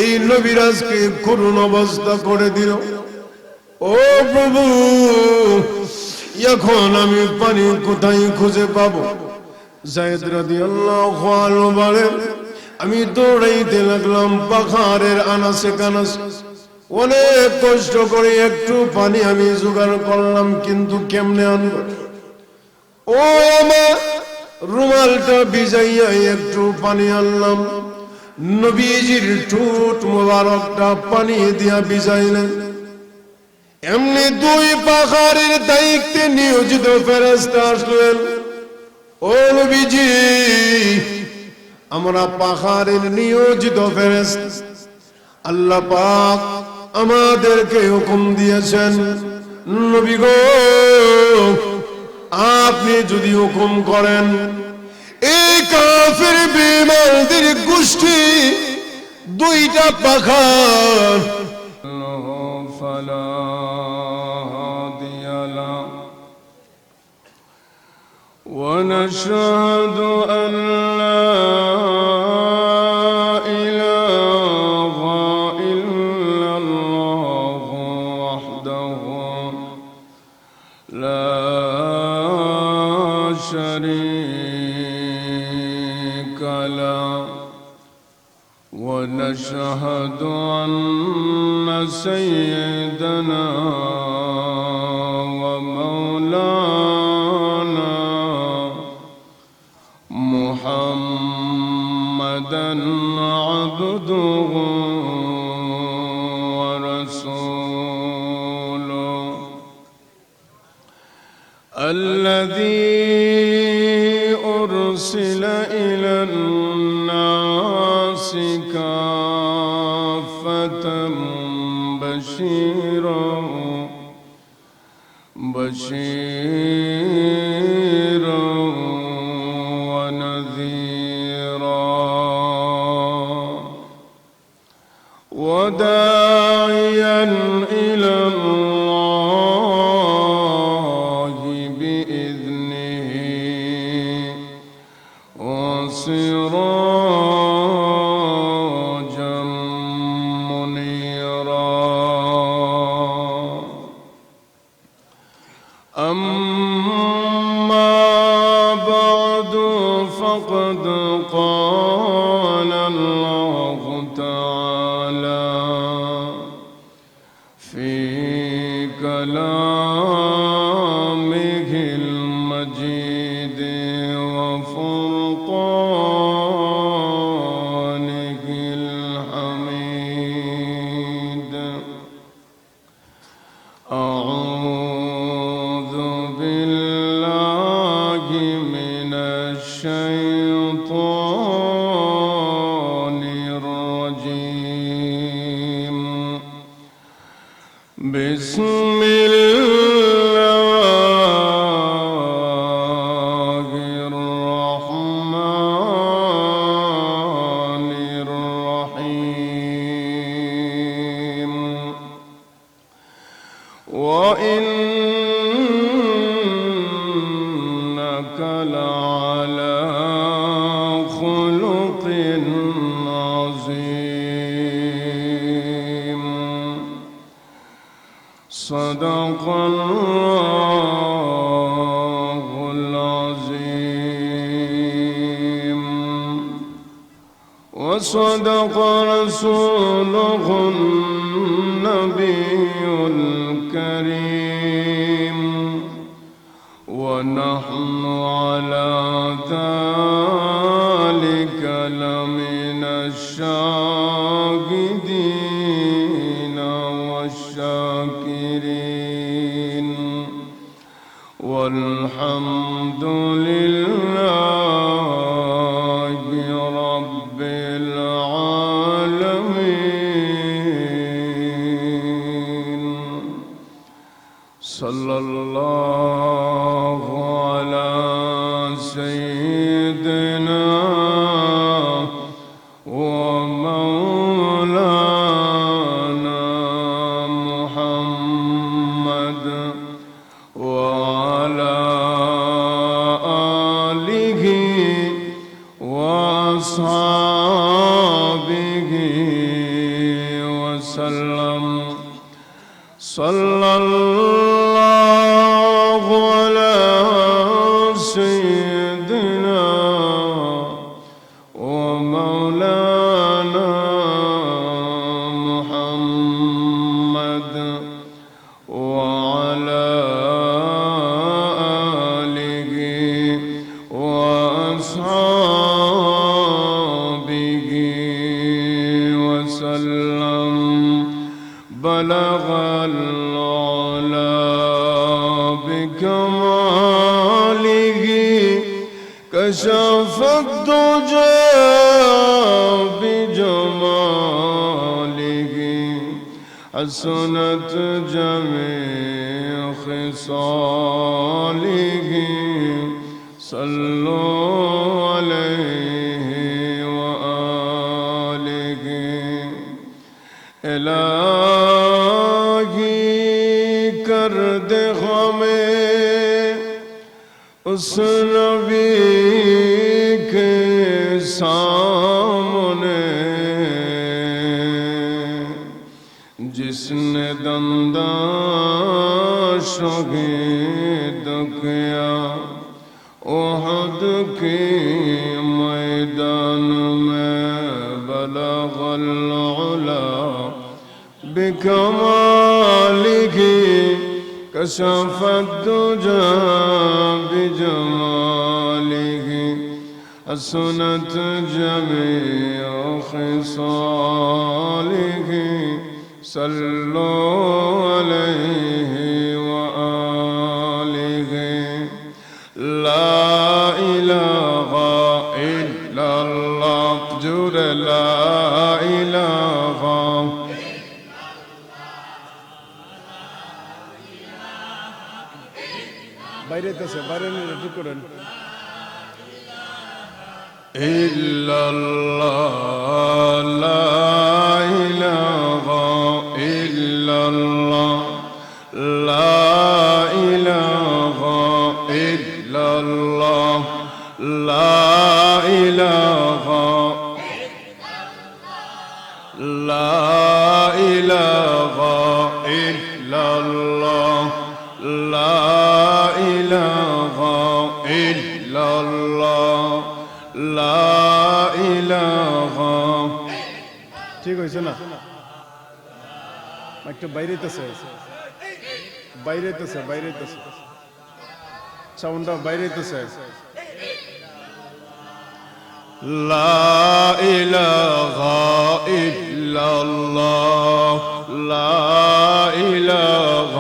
এই নবীরাজকে করুণ অবস্থা করে দিল। ও প্রভু, এখন আমি পানি কোথায় খুঁজে পাবো? যায়েদ রাদিয়াল্লাহু আনহু বলেন, আমি দৌড়াইতে লাগলাম পাহাড়ের আনাচে কানাচে, অনেক কষ্ট করে একটু পানি আমি জোগাড় করলাম, কিন্তু কেমনে আনবো? ও আমার রুমালটা ভিজাইয়া একটু পানি আনলাম, নবীজির ঠোঁট মোবারকটা পানি দিয়া ভিজাইলেন। এমনি দুই পাহাড়ের দায়িত্বে নিয়োজিত ফেরেশতা আসলেন। ও নবীজি, আমরা পাহাড়ের নিয়োজিত ফেরেশতা, আল্লাহ পাক আমাদেরকে হুকুম দিয়েছেন, নবী গো, আপনি যদি হুকুম করেন এই কাফের বেঈমানদের গোষ্ঠী দুইটা পাহাড় فلا هادي له ونشهد أن لا إله إلا الله وحده لا شريك له ونشهد أن سيدنا ومولانا محمدا عبده ورسوله الذي أرسل إلى الناس كافة بشيرا ونذيرا وداعيا إلى الله بإذنه وسراجا منيرا. أما بعد فقد قال الله تعالى في كلامه المجيد وفرقانه الحميد: أعوذ بالله من الشيطان الرجيم. بسم الله الرحمن الرحيم. وإنك لعلى خلق عظيم. صدق الله العظيم وصدق رسوله النبي الكريم. ونحن على ذلك لمن الشاهدين والشاكرين والحمد لله رب العالمين. صلى الله على سيدنا ومولانا محمد وعلى آله وأصحابه وسلم صلى الله على سيدنا ومولانا محمد وعلى آله وأصحابه وسلم بلغ العلا بكماله كشف الدجى بجماله حسنت جميع خصاله صلوا عليه وآله إلهي کر دے ہمیں اس نبی کے سامنے جس نے دنداں شہید کیا احد کے میدان میں بلغ العلا بکمالہ کشف الدجى بجمالہ حسنت جميع خصاله صلوا عليه وآله لا إله إلا الله جور لا إله বাইরে আছে বাইরে নিয়ে ঠিক করেন إلا الله لا إله إلا الله لا إله إلا الله لا إله لا إله إلا الله لا إله إلا الله لا إله ঠিক হইছে না একটা বাইরে আছে বাইরে আছে সাউন্ডটা বাইরে আছে لا إله إلا الله لا إله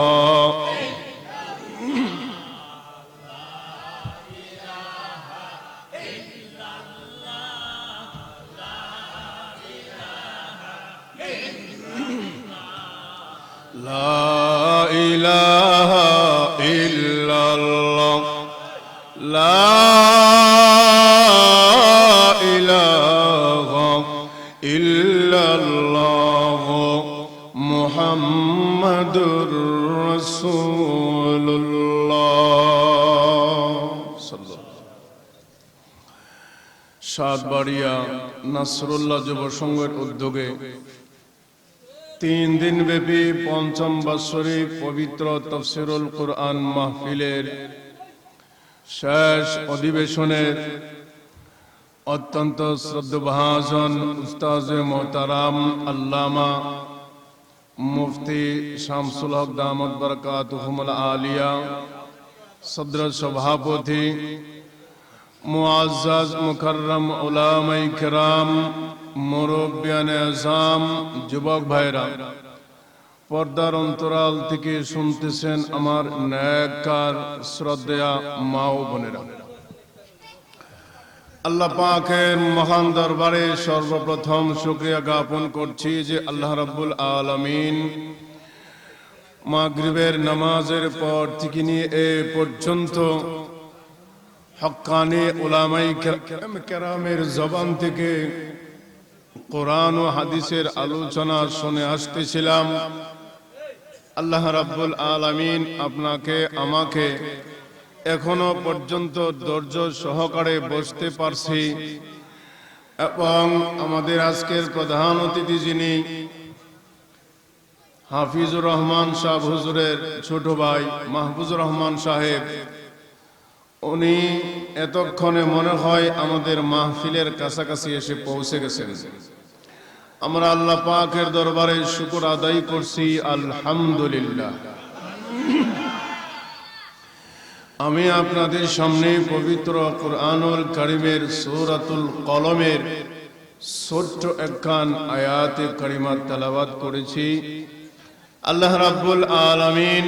لا إله إلا الله لا إله إلا الله محمد رسول الله صلى الله সাতবাড়িয়া নাসরুল্লাহ যুব সংঘের উদ্যোগে 3 দিন ব্যাপী পঞ্চম বাৎসরিক পবিত্র তাফসীরুল কুরআন মাহফিলের শেষ অধিবেশনের অত্যন্ত শ্রদ্ধভাজন উস্তাজে মোহতারাম আল্লামা মুফতি শামসুল হক দামত বরকাতুহুমুল আলিয়া সদর সভাপতি মুআজ্জাজ মুকাররম উলামায়ে কিরাম মুরব্বিয়ানে আযম যুবক ভাইরা পর্দার অন্তরাল থেকে শুনতেছেন আমার নেককার শ্রদ্ধেয়া মা ও বোনেরা আল্লাহ পাকের মহান দরবারে সর্বপ্রথম শুকরিয়া জ্ঞাপন করছি যে আল্লাহ রাব্বুল আলামিন মাগরিবের নামাজের পর থেকে নিয়ে এ পর্যন্ত হক্কানি উলামায়ে কেরামের জবান থেকে কোরআন ও হাদিসের আলোচনা শুনে আসতেছিলাম। আল্লাহ রাব্বুল আলামিন আপনাকে আমাকে এখনো পর্যন্ত ধৈর্য সহকারে বসতে পারছি এবং আমাদের আজকের প্রধান অতিথি যিনি হাফিজুর রহমান সাহেব হুজুরের ছোট ভাই মাহফুজুর রহমান সাহেব, উনি এতক্ষণে মনে হয় আমাদের মাহফিলের কাছাকাছি এসে পৌঁছে গেছেন। আমরা আল্লাহ পাকের দরবারে শুকর আদায় করছি, আলহামদুলিল্লাহ। আমি আপনাদের সামনে পবিত্র কুরআনুল কারীমের সূরাতুল কলমের ছোট্ট একখান আয়াতে কারিমা তেলাওয়াত করেছি। আল্লাহ রাব্বুল আলামিন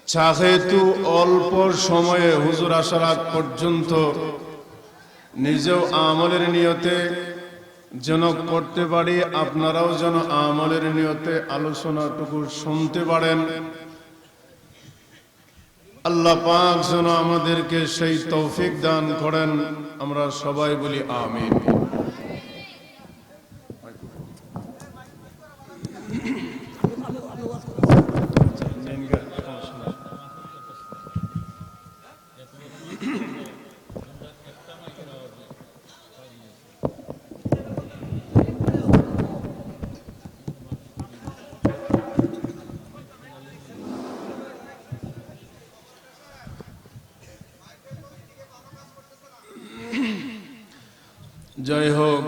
চাহেতু অল্প সময়ে হুজুর আসার আগ পর্যন্ত নিজেও আমলের নিয়তে যেন করতে পারি, আপনারাও যেন আমলের নিয়তে আলোচনাটুকু শুনতে পারেন। আল্লাহ পাক যেন আমাদেরকে সেই তৌফিক দান করেন। আমরা সবাই বলি আমিন। যাই হোক,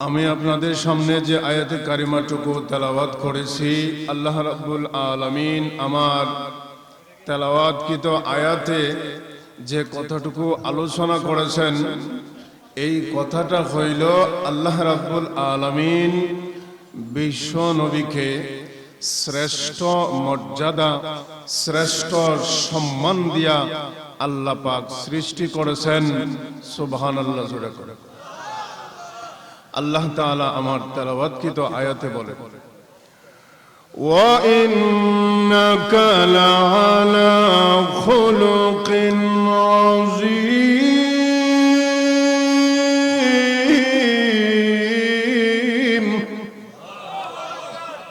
আমি আপনাদের সামনে যে আয়াতে কারিমাটুকু তেলাওয়াত করেছি, আল্লাহ রাব্বুল আলামিন আমার তেলাওয়াতকৃত আয়াতে যে কথাটুকু আলোচনা করেছেন, এই কথাটা হইল আল্লাহ রাব্বুল আলামিন বিশ্ব নবীকে শ্রেষ্ঠ মর্যাদা, শ্রেষ্ঠ সম্মান দিয়া আল্লাহ পাক সৃষ্টি করেছেন। সুবহানাল্লাহ জোরে করে আল্লাহ তাআলা আমার তেলাওয়াতকৃত আয়াতে বলে, ওয়া ইন্নাকা লাআলা খুলুকিন আযীম।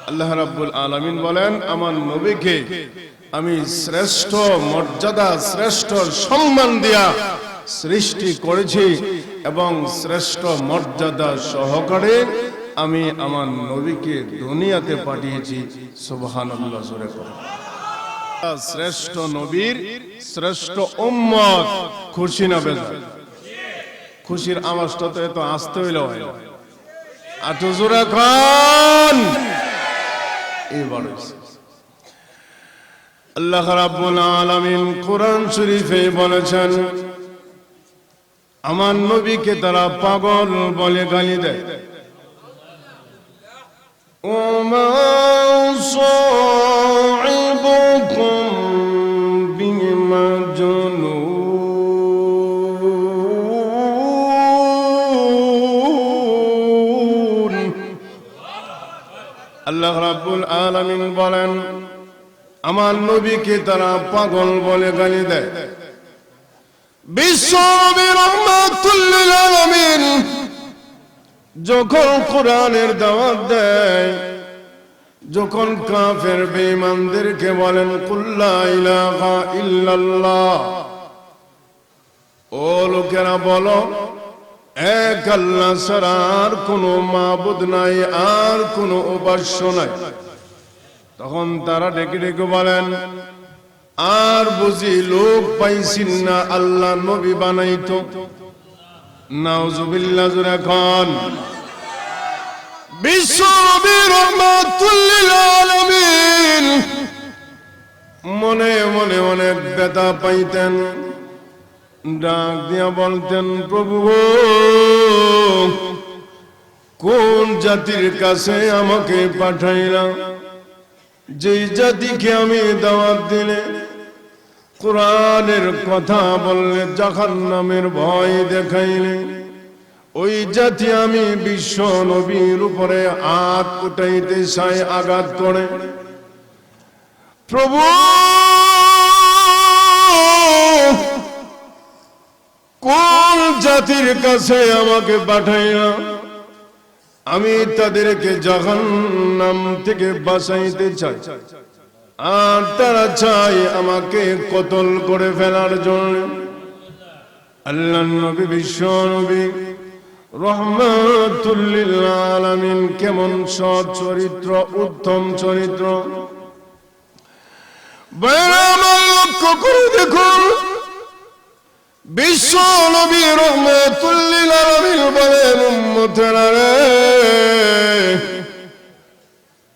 আল্লাহ রাব্বুল আলামিন বলেন, আমার নবীকে আমি শ্রেষ্ঠ মর্যাদা, শ্রেষ্ঠ সম্মান দিয়া সৃষ্টি করেছি এবং শ্রেষ্ঠ মর্যাদা সহকারে আমি আমার নবীকে দুনিয়াতে পাঠিয়েছি। সুবহানাল্লাহ জোরে করে। শ্রেষ্ঠ নবীর শ্রেষ্ঠ উম্মত, খুশি না বেজার? খুশির আওয়াজটা তো এত আসতে হইল হয় না, এত জোরে কোন এবারে আল্লাহ রাব্বুল আলামিন কোরআন শরীফে বলেছেন, আমার নবীকে তারা পাগল বলে গালি দেয়। ওমা সাইবুকুম বিমাজনুন। আল্লাহ রাব্বুল আলামিন বলেন, আমার নবীকে তারা পাগল বলে গালি দেয়। বিশ্ব নবী রাহমাতুল লিল আলামিন যখন কোরআনের দাওয়াত দেয়, যখন কাফের বেঈমানদেরকে বলেন কুল লা ইলাহা ইল্লাল্লাহ, ও লোকেরা বলো এক আল্লাহ ছাড়া আর কোনো মাবুদ নাই, আর কোনো উপাস্য নাই। তখন তারা ডেকে ডেকে বলেন, আর বুঝি লোক পাইছিন না আল্লাহ নবী বানাইতো? নাউজুবিল্লাহ জোরে খান। বিশ্ব নবী রাহমাতুল লিল আলামিন মনে মনে অনেক ব্যথা পাইতেন, ডাক দিয়া বলতেন, প্রভু কোন জাতির কাছে আমাকে পাঠাইলাম? যেই জাতিকে আমি দাওয়াত দিলে, কোরআনের কথা বললে, জাহান্নামের ভয় দেখাইলে, ওই জাতি আমি বিশ্ব নবীর উপরে হাত উঠাইতে চাই, আঘাত করে। প্রভু কোন জাতির কাছে আমাকে পাঠাইলা? আমি তাদেরকে জাহান্নাম থেকে বাঁচাইতে চাই, আর তারা চাই আমাকে কতল করে ফেলার জন্য। আল্লাহর নবী বিশ্ব নবী রহমাতুল লিল আলামিন কেমন সৎ চরিত্র, উত্তম চরিত্র। বাইরে আমার লক্ষ্য করে দেখুন, বিশ্ব নবী রহমাতুল লিল আলামিন বলেন, উম্মতেরা রে,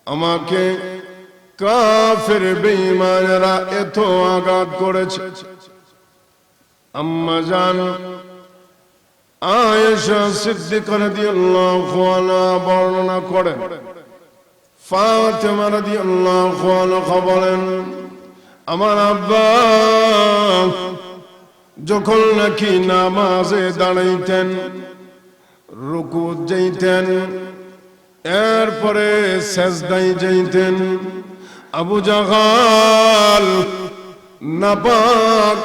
আমাকে কাফের বেঈমানেরা এত আঘাত করেছে। আম্মা জান আয়েশা সিদ্দিকা রাদিয়াল্লাহু আনহা বর্ণনা করেন, ফাতেমা রাদিয়াল্লাহু আনহা বলেন, আমার আব্বা যখন নাকি নামাজে দাঁড়াইতেন, রুকু যাইতেন, এরপরে সেজদায় যাইতেন, আবু জাহাল নাপাক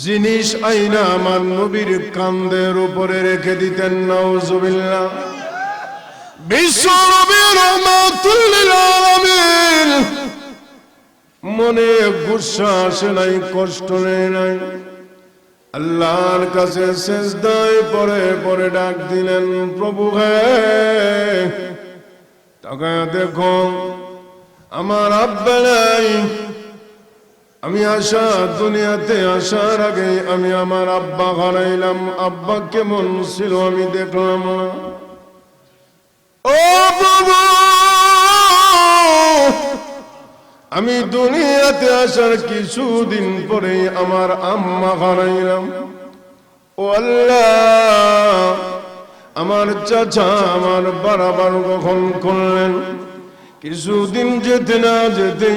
জিনিস আইনা আমার নবীর কাঁধের উপরে রেখে দিতেন। নাউজুবিল্লাহ। বিশ্ব নবী রহমাতুল লিল আলামিন মনে গুসা আসে নাই, কষ্ট নেই নাই, আল্লাহর কাছে সেজদায় পরে পরে ডাক দিলেন, প্রভু হে, তাকায় দেখো আমার আব্বা নাই। আমি দুনিয়াতে আসার আগে আমি আমার আব্বা হারাইলাম। আব্বা কেমন ছিল আমি দেখলাম না। ও প্রভু, আমি দুনিয়াতে আসার কিছুদিন পরে আমার আম্মা হারাইলাম। ও আল্লাহ, আমার চাচা আমার বারবার কখন করলেন, কিছুদিন যেতে না যেতে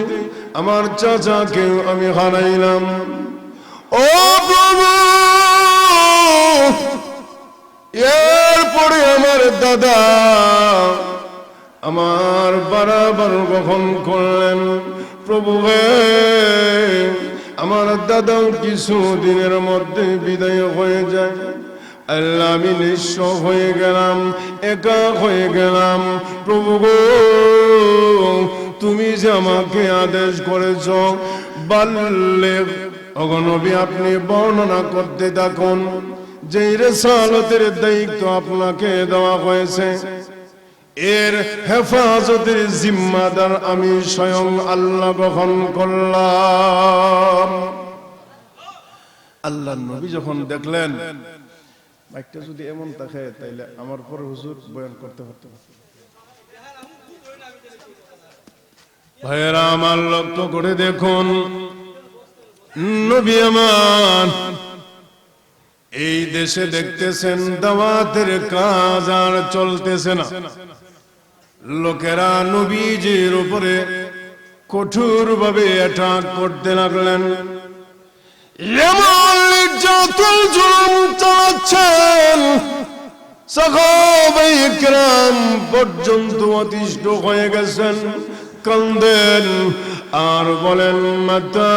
আমার চাচাকে আমি হারাইলাম। ও প্রভু, এরপরে আমার দাদা আমার বারবার কখন করলেন, প্রভু হে, আমার দাদাও কিছু দিনের মধ্যে বিদায় হয়ে যায়। আল্লাহ, আমি নিঃস্ব হয়ে গেলাম, একা হয়ে গেলাম। প্রভু গো, তুমি যে আমাকে আদেশ করেছ, বাল্লে অগণবী আপনি বর্ণনা করতে থাকুন, যে রিসালাতের দায়িত্ব আপনাকে দেওয়া হয়েছে, এর হেফাজতের জিম্মাদার আমি স্বয়ং আল্লাহ গ্রহণ করলাম। আল্লাহ নবী যখন দেখলেন বাইকটা যদি এমন থাকে, তাইলে আমার পরে হুজুর বয়ান করতে হতো। ভাইয়েরা আমার, লক্ষ্য করে দেখুন, নবী আমার এই দেশে দেখতেছেন দাওয়াতের কাজ আর চলতেছে না। লোকেরা নবীজির উপরে কঠোর ভাবে অ্যাটাক করতে লাগলেন, এমন নির্যাতন জুলুম চালাচ্ছেন, সাহাবায়ে কেরাম পর্যন্ত অতিষ্ঠ হয়ে গেছেন, কান্দেন আর বলেন, মাতা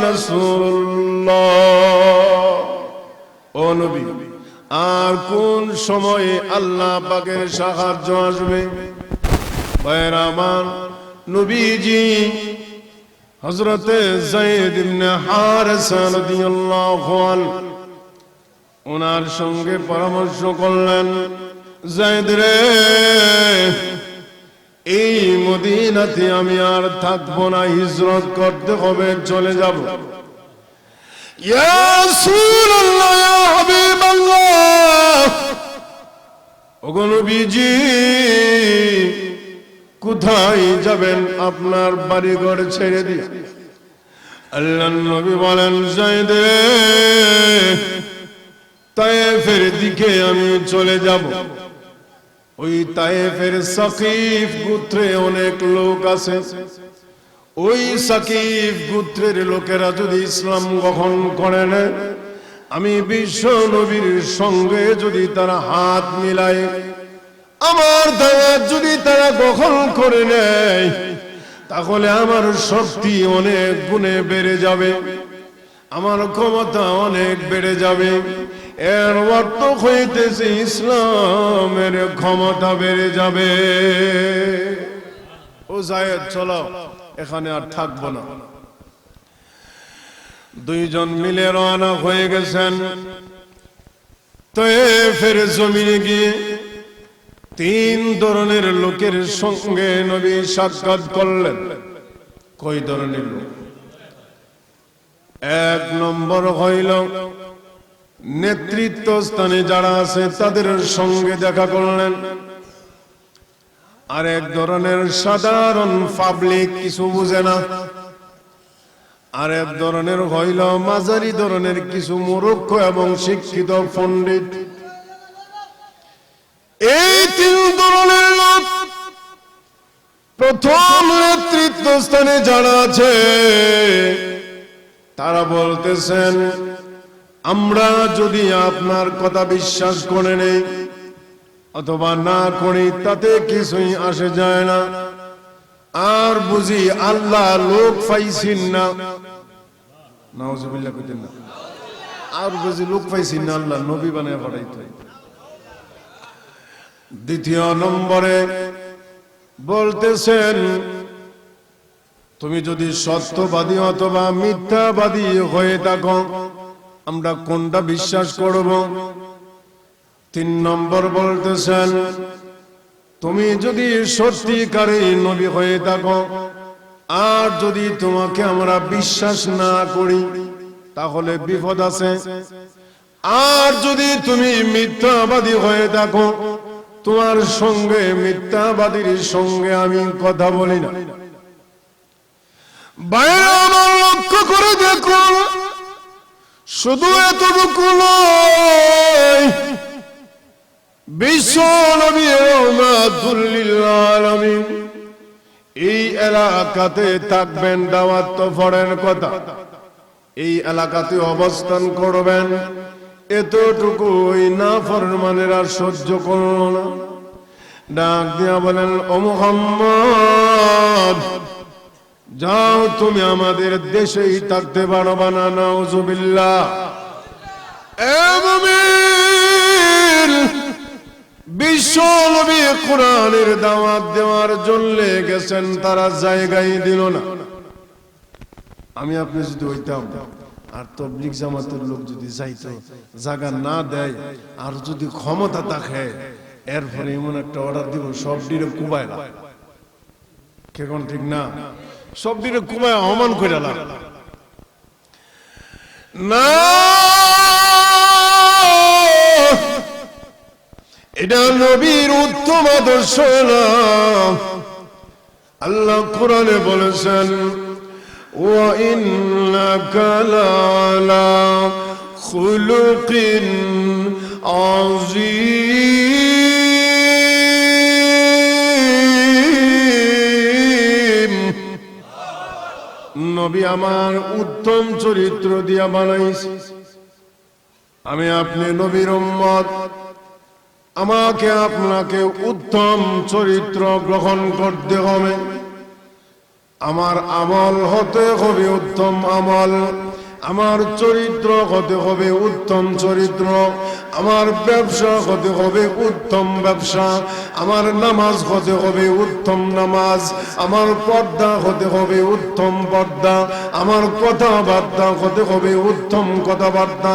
নাসরুল্লাহ, ও নবী, আর কোন সময়ে আল্লাহ পাকের সাহায্য আসবে? ভাইয়েরা আমার, নবীজি হযরতে যায়েদ ইবনে হারেসা রাদিয়াল্লাহু আনহু ওনার সঙ্গে পরামর্শ করলেন, যায়েদ রে, এই মদিনাতে আমি আর থাকবো না, হিজরত করতে হবে, চলে যাব। ইয়া রাসূলুল্লাহ, ইয়া হাবিবাল্লাহ, ওগো নবীজি, কোথায় যাবেন? আপনার বাড়িঘর ছেড়ে দিয়ে। আল্লাহর নবী বলেন, যায়েদ রে, তায়েফের দিকে আমি চলে যাব। ওই তায়েফের সাকিফ গোত্রে অনেক লোক আছে। ওই সাকিফ গোত্রের লোকেরা যদি ইসলাম গ্রহণ করে নেয়, আমি বিশ্ব নবীর সঙ্গে যদি তারা হাত মিলায়, আমার দাওয়াত যদি তারা গ্রহণ করে নেয়, তাহলে আমার শক্তি অনেক গুণে বেড়ে যাবে, আমার ক্ষমতা অনেক বেড়ে যাবে। এর অর্থ হইতেছে ইসলামের ক্ষমতা বেড়ে যাবে। ও যায়েদ, চলো, এখানে আর থাকবো না। দুইজন মিলে রওনা হয়ে গেছেন তায়েফের জমিনে গিয়ে 3 ধরনের লোকের সঙ্গে নবী সাক্ষাৎ করলেন। কয় ধরনের লোক? 1 নম্বর হইল নেতৃত্ব স্থানে যারা আছে তাদের সঙ্গে দেখা করলেন। আর এক ধরনের সাধারণ পাবলিক, কিছু বুঝে না। আর এক ধরনের হইল মাঝারি ধরনের কিছু মূর্খ এবং শিক্ষিত পণ্ডিত। এই 3 ধরনের লোক প্রথম নেতৃত্ব স্থানে যারা আছে তারা বলতেছেন, আমরা যদি আপনার কথা বিশ্বাস করে নেই অথবা না করি তাতে কিছুই আসে যায় না। আর বুঝি আল্লাহ লোক পাইছেন না, নাউজুবিল্লাহ কইতেন না, আর বুঝি লোক পাইছেন না, আল্লাহ নবী বানায় পাঠাইতে। দ্বিতীয় নম্বরে বলতেছেন, তুমি যদি সত্যবাদী অথবা মিথ্যাবাদী হয়ে থাকো আমরা কোনটা বিশ্বাস করব? 3 নম্বর বলতেছেন, তুমি যদি সত্যিকারে নবী হয়ে থাকো আর যদি তোমাকে আমরা বিশ্বাস না করি তাহলে বিপদ আছে। আর যদি তুমি মিথ্যাবাদী হয়ে থাকো তোমার সঙ্গে মিথ্যাবাদীর সঙ্গে আমি কথা বলি না। বাইরে আমার লক্ষ্য করে দেখুন, শুধু এতটুকু নয়, বিশ্ব নবী রাহমাতুল লিল আলামিন এই এলাকাতে থাকবেন, দাওয়াত তো পরের কথা, এই এলাকাতে অবস্থান করবেন। এতটুকু ওই নাফরমানেরা সহ্য করল না। ডাক দিয়া বলেন, ও মুহাম্মদ যাও, তুমি আমাদের দেশেই থাকতে পারবা না। নাউজুবিল্লাহ। বিশ্ব নবী কোরআনের দাওয়াত দেওয়ার জন্য গেছেন, তারা জায়গায় দিল না। আমি আপনি যদি হইতাম আর তাবলীগ জামাতের লোক যদি যাইতো, জায়গা না দেয় আর যদি ক্ষমতা থাকে, এরপরে এমন একটা অর্ডার দিব সব ডিরে কুবায় না, কেমন ঠিক না? সব ডিরে কুবায় অমান করে না। এটা নবীর উত্তম আদর্শ না। আল্লাহ কোরআনে বলেছেন, ওয়া ইন্নাকা লা'আলা খুলুকিন আযীম। নবী আমার উত্তম চরিত্র দিয়া বানাইছে। আমি আপনি নবীর উম্মত, আমাকে আপনাকে উত্তম চরিত্র গ্রহণ করতে হবে। আমার আমল হতে হবে উত্তম আমল, আমার চরিত্র হতে হবে উত্তম চরিত্র, আমার ব্যবসা হতে হবে উত্তম ব্যবসা, আমার নামাজ হতে হবে উত্তম নামাজ, আমার পর্দা হতে হবে উত্তম পর্দা, আমার কথাবার্তা হতে হবে উত্তম কথাবার্তা,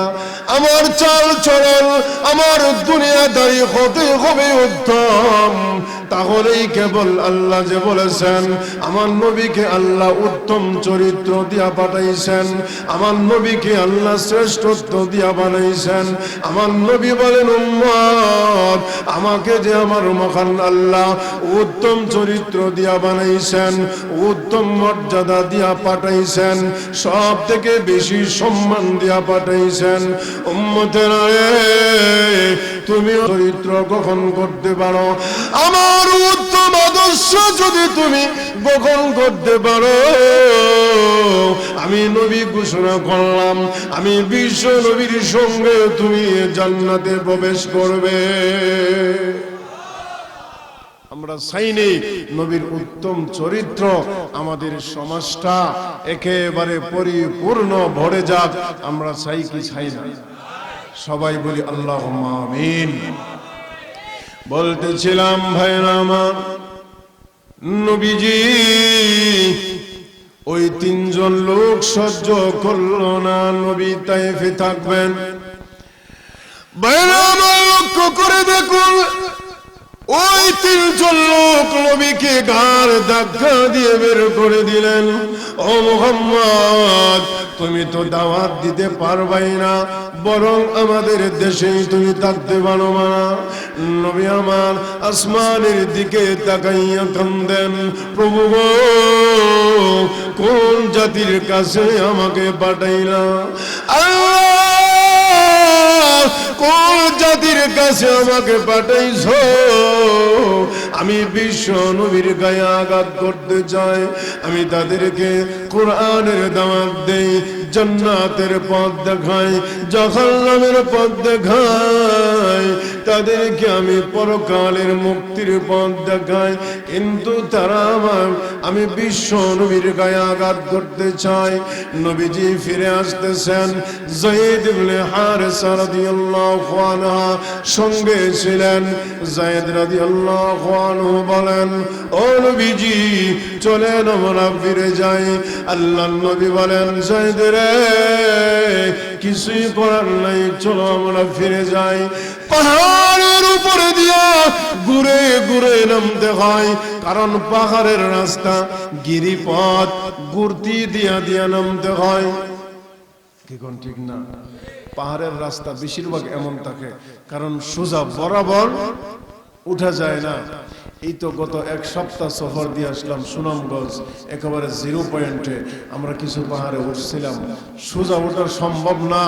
আমার চাল চলন, আমার দুনিয়াদারি হতে হবে উত্তম। তাহলেই কেবল আল্লাহ যে বলেছেন, আমার নবীকে আল্লাহ উত্তম চরিত্র দিয়া পাঠাইছেন, আমার নবীকে আল্লাহ শ্রেষ্ঠত্ব দিয়া বানাইছেন। আমার নবী বলেন, উম্মত আমাকে যে আমার মহান আল্লাহ উত্তম চরিত্র দিয়া বানাইছেন, উত্তম মর্যাদা দিয়া পাঠাইছেন, সব থেকে বেশি সম্মান দিয়া পাঠাইছেন। উম্মতেরা তুমি চরিত্র গ্রহণ করতে পারো, আমার উত্তম আদর্শ যদি তুমি গ্রহণ করতে পারো, আমি নবী ঘোষণা করলাম, আমি বিশ্ব নবীর সঙ্গে তুমি জান্নাতে প্রবেশ করবে। আমরা চাইনি নবীর উত্তম চরিত্র আমাদের সমাজটা একেবারে পরিপূর্ণ ভরে যাক। আমরা চাই কি চাই না? সবাই বলি আল্লাহুম্মা আমিন। বলতেছিলাম ভাইরা আমার, নবীজি ওই 3 জন লোক সহ্য করল না নবী তায়েফে থাকবেন। বাইরে আমার লক্ষ্য করে দেখুন, ওই তিনজন লোক নবীকে ঘাড় ধাক্কা দিয়ে বের করে দিলেন। ও মুহাম্মদ, তুমি তো দাওয়াত দিতে পারবাই না, বরং আমাদের দেশেই তুমি থাকতে পারো না। নবী আমার আসমানের দিকে তাকাইয়া কান্দেন, প্রভু গো, কোন জাতির কাছে আমাকে পাঠাইলা? আল্লাহ, কোন জাতির কাছে আমাকে পাঠাইছো? আমি বিশ্ব নবীর গায়ে আঘাত করতে চাই, আমি তাদেরকে কোরআনের দাওয়াত দেই, জান্নাতের পথ দেখাই, জাহান্নামের পথ দেখাই, তাদেরকে আমি পরকালের মুক্তির পথ দেখাই, কিন্তু তারা আমি বিশ্ব নবীর গায়ে আঘাত করতে চাই। নবীজি ফিরে আসতেছেন, যায়েদ ইবনে হারেসা রাদিয়াল্লাহু আনহু সঙ্গে ছিলেন। যায়েদ রাদিয়াল্লাহু আনহু বলেন, ও নবীজি, চলেন আমরা ফিরে যাই। আল্লাহর নবী বলেন, যায়েদ রে, কিছুই করার নাই, চলো আমরা ফিরে যাই। পাহাড়ের উপরে দিয়া ঘুরে ঘুরে নামতে হয়, কারণ পাহাড়ের রাস্তা গিরিপথ, গুর্তি দিয়া দিয়া নামতে হয়। কি কোন ঠিক না? পাহাড়ের রাস্তা বেশিরভাগ এমন থাকে, কারণ সোজা বরাবর উঠা যায় না। এই তো গত এক সপ্তাহ সফর দিয়ে আসলাম সুনামগঞ্জ, একেবারে 0 পয়েন্টে আমরা কিছু পাহাড়ে উঠছিলাম, সোজা ওঠা সম্ভব না,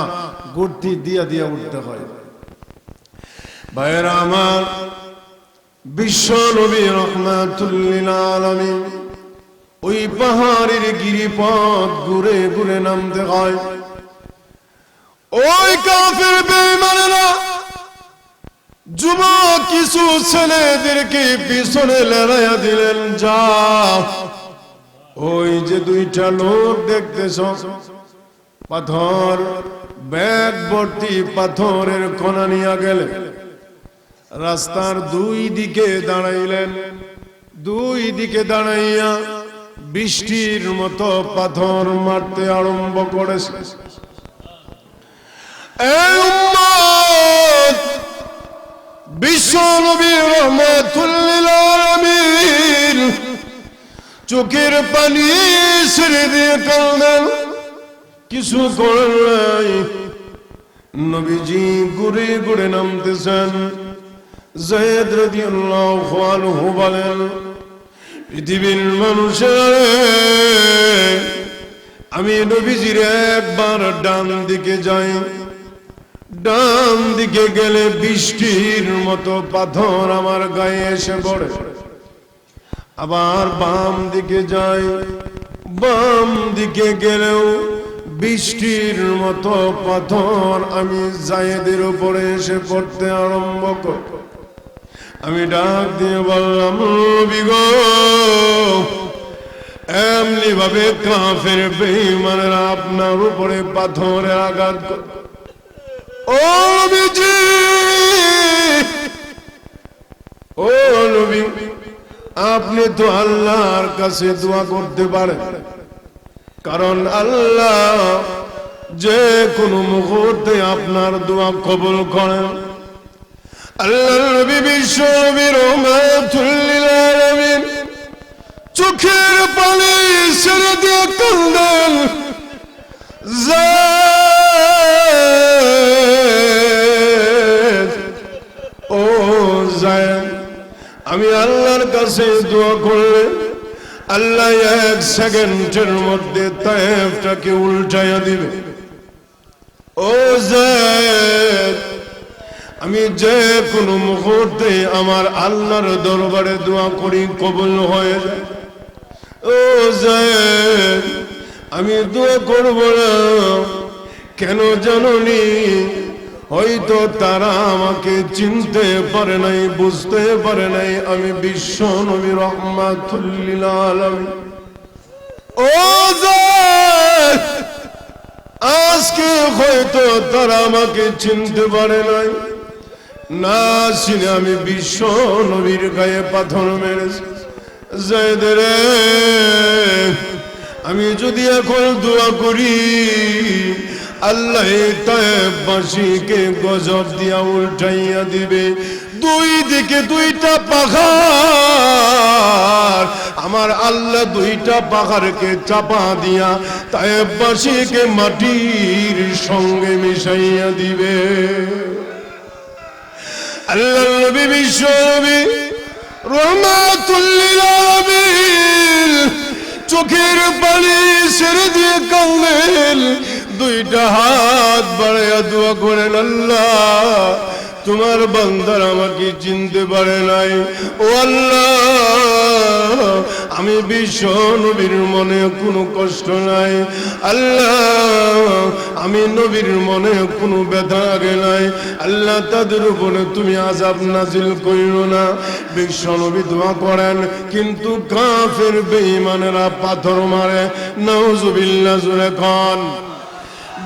গুর্তি দিয়া দিয়া উঠতে হয়। ভাইরা আমার, বিশ্ব নবী রাহমাতুল লিল আলামিন ওই পাহাড়ের গিরিপথ ঘুরে ঘুরে নামতে হয়। ওই কাফের বেঈমানেরা যুবক কিছু ছেলেদেরকে পিছনে লড়াইয়া দিলেন, যা ওই যে 2টা লোক দেখতেছ, পাথর, ব্যাগ ভর্তি পাথরের কণা নিয়ে গেলেন, রাস্তার 2 দিকে দাঁড়াইলেন। 2 দিকে দাঁড়াইয়া বৃষ্টির মতো পাথর মারতে আরম্ভ করেছে। এই উম্মত, বিশ্ব নবী রাহমাতুল লিল আলামিন চোখের পানি ছেড়ে দিয়ে কাঁদেন, কিছু করার নাই। নবীজি ঘুরে ঘুরে নামতেছেন। যায়েদ রাদিয়াল্লাহু আনহু বলেন, পৃথিবীর মানুষের, আমি নবীজির একবার ডান দিকে যাই, ডান দিকে গেলে বৃষ্টির মতো পাথর আমার গায়ে এসে পড়ে, আবার বাম দিকে যাই, বাম দিকে গেলেও বৃষ্টির মতো পাথর আমি যায়েদের উপরে এসে পড়তে আরম্ভ করি। আমি ডাক দিয়ে বললাম, নবী গো, এমনি ভাবে কাফের বেঈমানেরা আপনার উপরে পাথরে আঘাত করে। ও নবীজি, ও নবী, আপনি তো আল্লাহর কাছে দোয়া করতে পারেন, কারণ আল্লাহ যে কোনো মুহূর্তে আপনার দোয়া কবুল করেন। আল্লাহ নবী বিশ্ব নবী রাহমাতুল লিল আলামিন চোখের পানি ছেড়ে দিয়ে কাঁদেন, ও যায়েদ, আমি আল্লাহর কাছে দোয়া করলে আল্লাহ 1 সেকেন্ডের মধ্যে তায়েফটাকে উল্টাইয়া দিবে। ও যায়েদ, আমি যে কোনো মুহূর্তে আমার আল্লাহর দরবারে দোয়া করি, কবুল হয়ে যায়। ও যায়েদ, আমি দোয়া করব না, কেন জানোনি? হয়তো তারা আমাকে চিনতে পারে নাই, বুঝতে পারে নাই আমি বিশ্ব নবী রাহমাতুল লিল আলামিন। ও যায়েদ, আজকে হয়তো তারা আমাকে চিনতে পারে নাই, না চিনে আমি বিশ্ব নবীর গায়ে পাথর মেরেছি। যায়েদ রে, আমি যদি এখন দোয়া করি আল্লাহ তায়েববাসীকে গজব দিয়া উল্টাইয়া দিবে। দুই দিকে দুইটা পাহাড়, আমার আল্লাহ দুইটা পাহাড়কে চাপা দিয়া তায়েববাসীকে মাটির সঙ্গে মিশাইয়া দিবে। আল্লাহ নবী বিশ্ব নবী রহমাতুল লিল আলামিন চোখের পানি ছেড়ে দিয়ে কাঁদলেন, দুইটা হাত বাড়াইয়া দোয়া করেন, আল্লাহ তোমার বান্দার আমাকে চিনতে পারে নাই, ও আল্লাহ আমি বিশ্ব নবীর মনে কোনো কষ্ট নাই, আল্লাহ আমি নবীর মনে কোনো ব্যথা লাগে নাই, আল্লাহ তাদের উপরে তুমি আযাব নাজিল কইরো না। বিশ্ব নবী দোয়া করেন, কিন্তু কাফের বেঈমানেরা পাথর মারে। নাউজুবিল্লাহ, জোরে খান।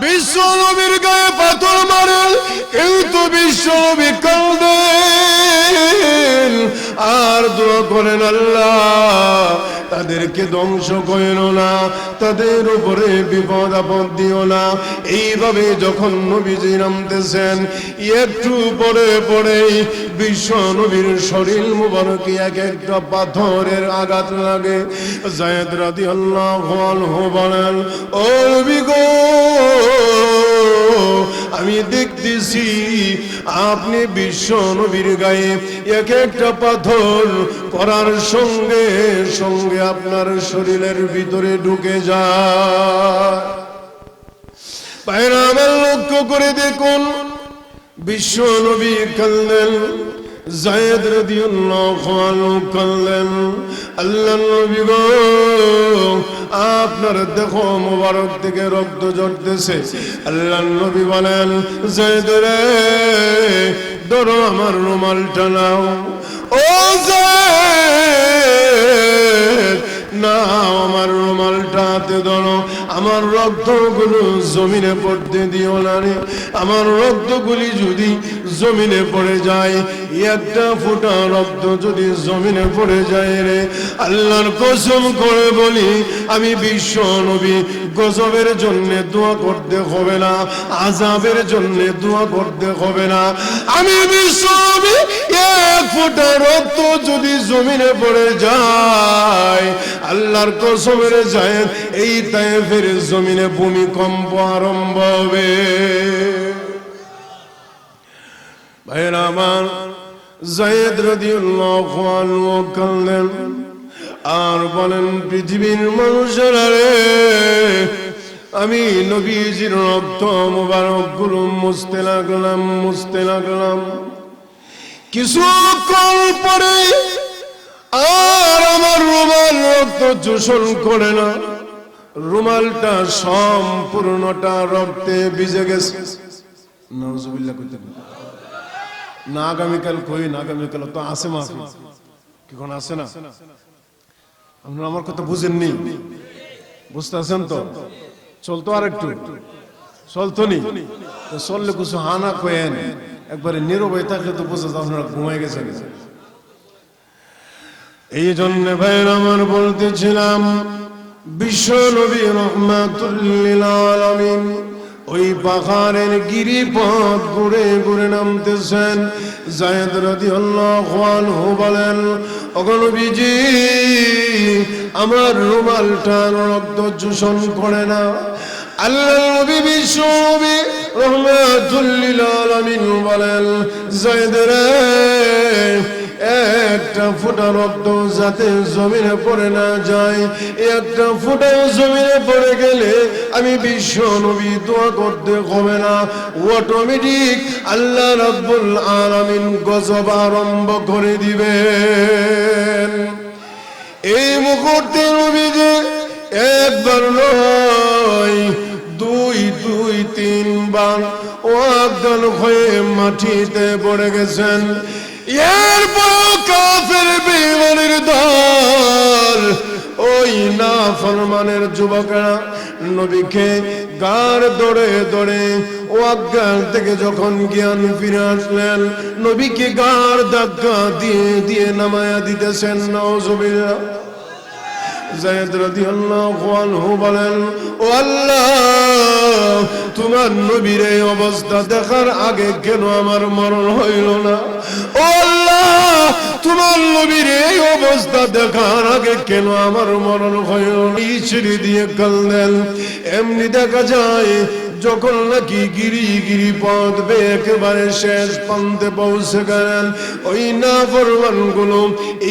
বিশ্ব নবীর গায়ে পাথর মারে, কিন্তু বিশ্ব নবী কাঁদেন আর দোয়া করেন, আল্লাহ তাদেরকে ধ্বংস করিও না, তাদের উপরে বিপদ আপদ দিও না। এইভাবে যখন নবীজি নামতেছেন, একটু পরে পরেই বিশ্ব নবীর শরীর মুবারকে এক একটা পাথরের আঘাত লাগে। যায়েদ রাদিয়াল্লাহু আনহু বলেন, ও নবী গো, আমি দেখতেছি আপনি বিশ্ব নবীর গায়ে এক একটা পাথর পড়ার সঙ্গে সঙ্গে আপনার শরীরের ভিতরে ঢুকে যায়। ভাইরা আমার, লক্ষ্য করে দেখুন, বিশ্ব নবী কাঁদলেন, যায়েদ রাদিয়াল্লাহু আনহু কাঁদলেন। আল্লাহ নবী গো, আপনার দেখো মোবারক থেকে রক্ত ঝরতেছে। আল্লাহ নবী বলেন, যায়েদ রে, ধরো আমার রুমালটা নাও। ও যায়েদ, নাও আমার রুমালটা হাতে ধরো, আমার রক্তগুলো জমিনে পড়তে দিও না রে। আমার রক্তগুলি যদি জমিনে পড়ে যায়, একটা ফোঁটা রক্ত যদি জমিনে পড়ে যায় রে, আল্লাহর কসম করে বলি, আমি বিশ্ব নবী গজবের জন্য দোয়া করতে হবে না, আযাবের জন্য দোয়া করতে হবে না। আমি বিশ্ব নবী এক ফোঁটা রক্ত যদি জমিনে পড়ে যায়, আল্লাহর কসমের যায়, এই তায়েফের জমিনে ভূমিকম্প আরম্ভ হবে। ভাইরা আমার, যায়েদ রাদিয়াল্লাহু আনহু কাঁদলেন আর বলেন, পৃথিবীর মানুষেরা রে, আমি নবীজির রক্ত মুবারক গুলো মুছতে লাগলাম। কিছুক্ষণ পরে আর আমার রুমাল রক্ত শোষণ করে না, রুমালটা সম্পূর্ণটা রক্তে ভিজে গেছে। নাউজুবিল্লাহ কইতে না, আগামীকাল কই না, আগামীকাল তো আছে মাহফিল, কিখন আছে না? আপনারা আমার কথা বুঝেননি, বুঝতে আছেন তো? চলতো আর একটু চলতো নি, চললে কিছু হানা কয়েন, একবারে নীরব হয়ে থাকলে তো বোঝা যায় আপনারা ঘুমাই গেছেন। এই জন্য ভাইরা আমার বলতেছিলাম, বিশ্ব নবী রাহমাতুল লিল আলামিন ওই পাহাড়ের গিরিপথ ঘুরে ঘুরে নামতেছেন। যায়েদ রাদিয়াল্লাহু আনহু বলেন, ওগো নবীজি, আমার রুমালটার রক্ত শোষণ করে না। আল্লাহ নবী বিশ্ব নবী রাহমাতুল লিল আলামিন বলেন, যায়েদ রে, একটা ফোঁটা রক্ত যাতে জমিনে পড়ে না যায়, একটা ফোঁটা জমিনে পড়ে গেলে আমি বিশ্ব নবী দোয়া করতে হবে না, অটোমেটিক আল্লাহ রাব্বুল আলামিন গজব আরম্ভ করে দিবেন। এই মুহূর্তে নবীজি একবার নয়, দুই তিনবার অজ্ঞান হয়ে মাটিতে পড়ে গেছেন। এরপর কাফের বেঈমানের দল, ওই নাফরমানের যুবকরা নবীকে গার ধরে ধরে অজ্ঞান থেকে যখন জ্ঞান ফিরে আসলেন, নবীকে গার ধাক্কা দিয়ে দিয়ে নামায়া দিতেছেন। নাউজুবিল্লাহ। যায়েদ রাদিয়াল্লাহু আনহু বলেন, ও আল্লাহ, তোমার নবীর এই অবস্থা দেখার আগে কেন আমার মরণ হইল না? ও আল্লাহ, তোমার নবীর এই অবস্থা দেখার আগে কেন আমার মরণ হইল না? ছিঁড়ি দিয়ে কাঁদেন। এমনি দেখা যায় যখন নাকি গিরি পথ বেয়ে একেবারে শেষ প্রান্তে পৌঁছে গেলেন, ওই নাফরমান গুলো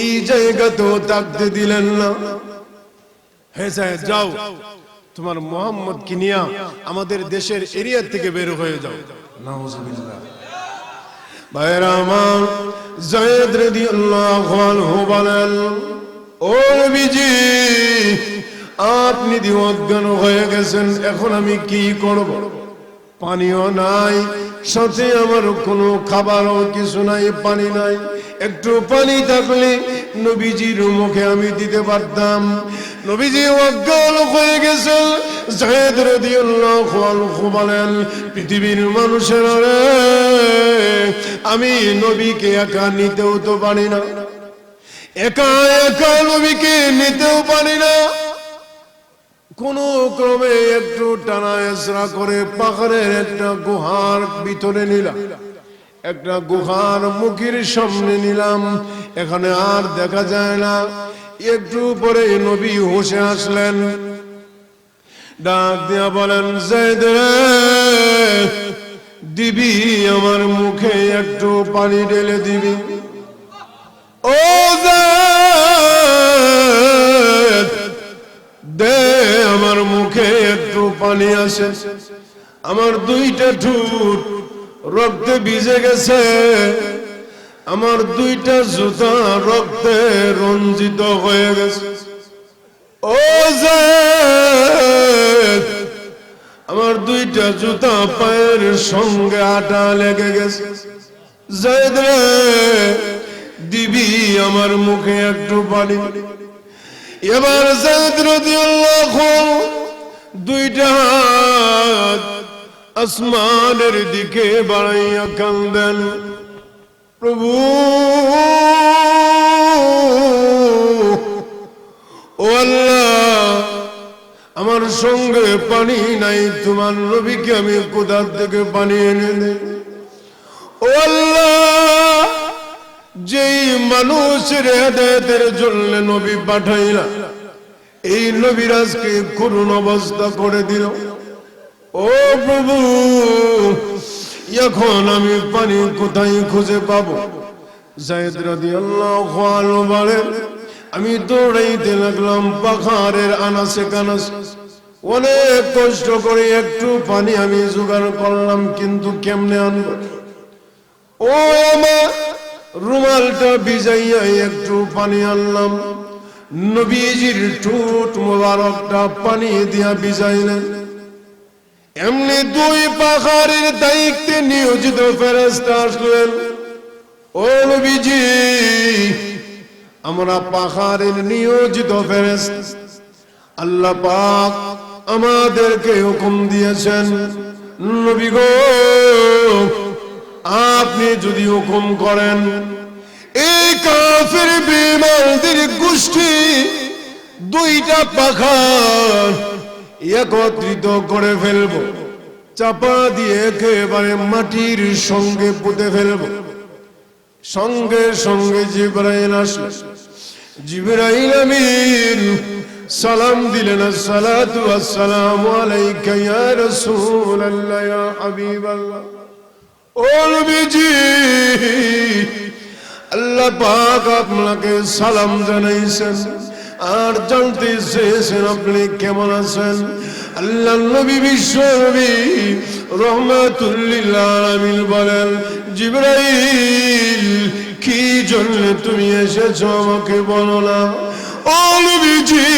এই জায়গাতেও থাকতে দিলেন না। হে সাহেব, যাও, তোমার মোহাম্মদ কি নিয়া আমাদের দেশের এরিয়া থেকে বের হয়ে যাও। নাউজুবিল্লাহ। ভাইরা আমার, যায়েদ রাদিয়াল্লাহু আনহু বলেন, ও নবীজি, আপনি দিয়ে অজ্ঞান হয়ে গেছেন, এখন আমি কি করব? পানিও নাই, সাথে আমার কোনো খাবারও কিছু নাই, পানি নাই। একটু পানি থাকলে নবীজির মুখে আমি দিতে পারতাম। নবীজি অজ্ঞান হয়ে গেছেন। যায়েদ রাদিয়াল্লাহু আনহু বলেন, পৃথিবীর মানুষেরা রে, আমি নবীকে একা নিতেও তো পারি না, একা একা নবীকে নিতেও পারি না। কোন ক্রমে একটু টানা এসরা করে পাহাড়ের একটা গুহার ভিতরে নিলাম, একটা গুহার মুখের সামনে নিলাম। এখানে আর দেখা যায় না। একটু পরে নবী হোশে আসলেন, ডাক দিয়া বলেন, যায়েদ রে, দিবি আমার মুখে একটু পানি ঢেলে দিবি? ও যায়েদ, দে আমার মুখে একটু পানি আসে। আমার দুইটা ঠোঁট রক্তে ভিজে গেছে, আমার দুইটা জুতা রক্তে রঞ্জিত হয়ে গেছে। ও যায়েদ, আমার দুইটা জুতা পায়ের সঙ্গে আটা লেগে গেছে। যায়েদ রে, দিবি আমার মুখে একটু পানি? এবার যায়েদ রাদিয়াল্লাহু দুইটা হাত আসমানের দিকে বাড়াইয়া কাঁদেন, প্রভু, ও আল্লাহ, আমার সঙ্গে পানি নাই, তোমার নবীকে আমি কোথা থেকে পানি এনে দেই? ও আল্লাহ, যেই মানুষের হেদায়েতের জন্য নবী পাঠাইলা, এই নবীর আজকে করুণ অবস্থা করে দিল। ও প্রভু, এখন আমি পানি কোথায় খুঁজে পাবো? যায়েদ রাদিয়াল্লাহু আনহু বলেন, আমি দৌড়াইতে লাগলাম পাহাড়ের আনাসে কানাসে, অনেক কষ্ট করে একটু পানি আমি জোগাড় করলাম, কিন্তু কেমনে আনবো? ও আমার রুমালটা ভিজাইয়া একটু পানি আনলাম, নবীজির ঠোঁট মোবারকটা পানি দিয়া ভিজাইলেন। এমনি দুই পাহাড়ের দায়িত্বে নিয়োজিত ফেরেশতা আসলেন, ও নবীজি, আমরা পাহাড়ের নিয়োজিত ফেরেশতা, আল্লাহ পাক আমাদেরকে হুকুম দিয়েছেন, নবী গো, আপনি যদি হুকুম করেন, এই কাফের বেঈমানদের গোষ্ঠী দুইটা পাহাড় একত্রিত করে ফেলব, চাপা দিয়ে একেবারে মাটির সঙ্গে পুঁতে ফেলব। সঙ্গে সঙ্গে জিবরাইল আসলেন। জিবরাইল আমিন সালাম দিলেন, আসসালাতু ওয়াসসালামু আলাইকা ইয়া রাসূলুল্লাহ, ইয়া হাবিবাল্লাহ। ও নবীজি, আল্লাহ পাক আপনাকে সালাম জানাইছেন আর জানতে চেয়েছেন আপনি কেমন আছেন। আল্লাহ নবী, বিশ্ব নবী রাহমাতুল লিল আলামিন বলেন, জিবরাইল, কি জন্য তুমি এসেছো আমাকে বলো না? ও নবীজি,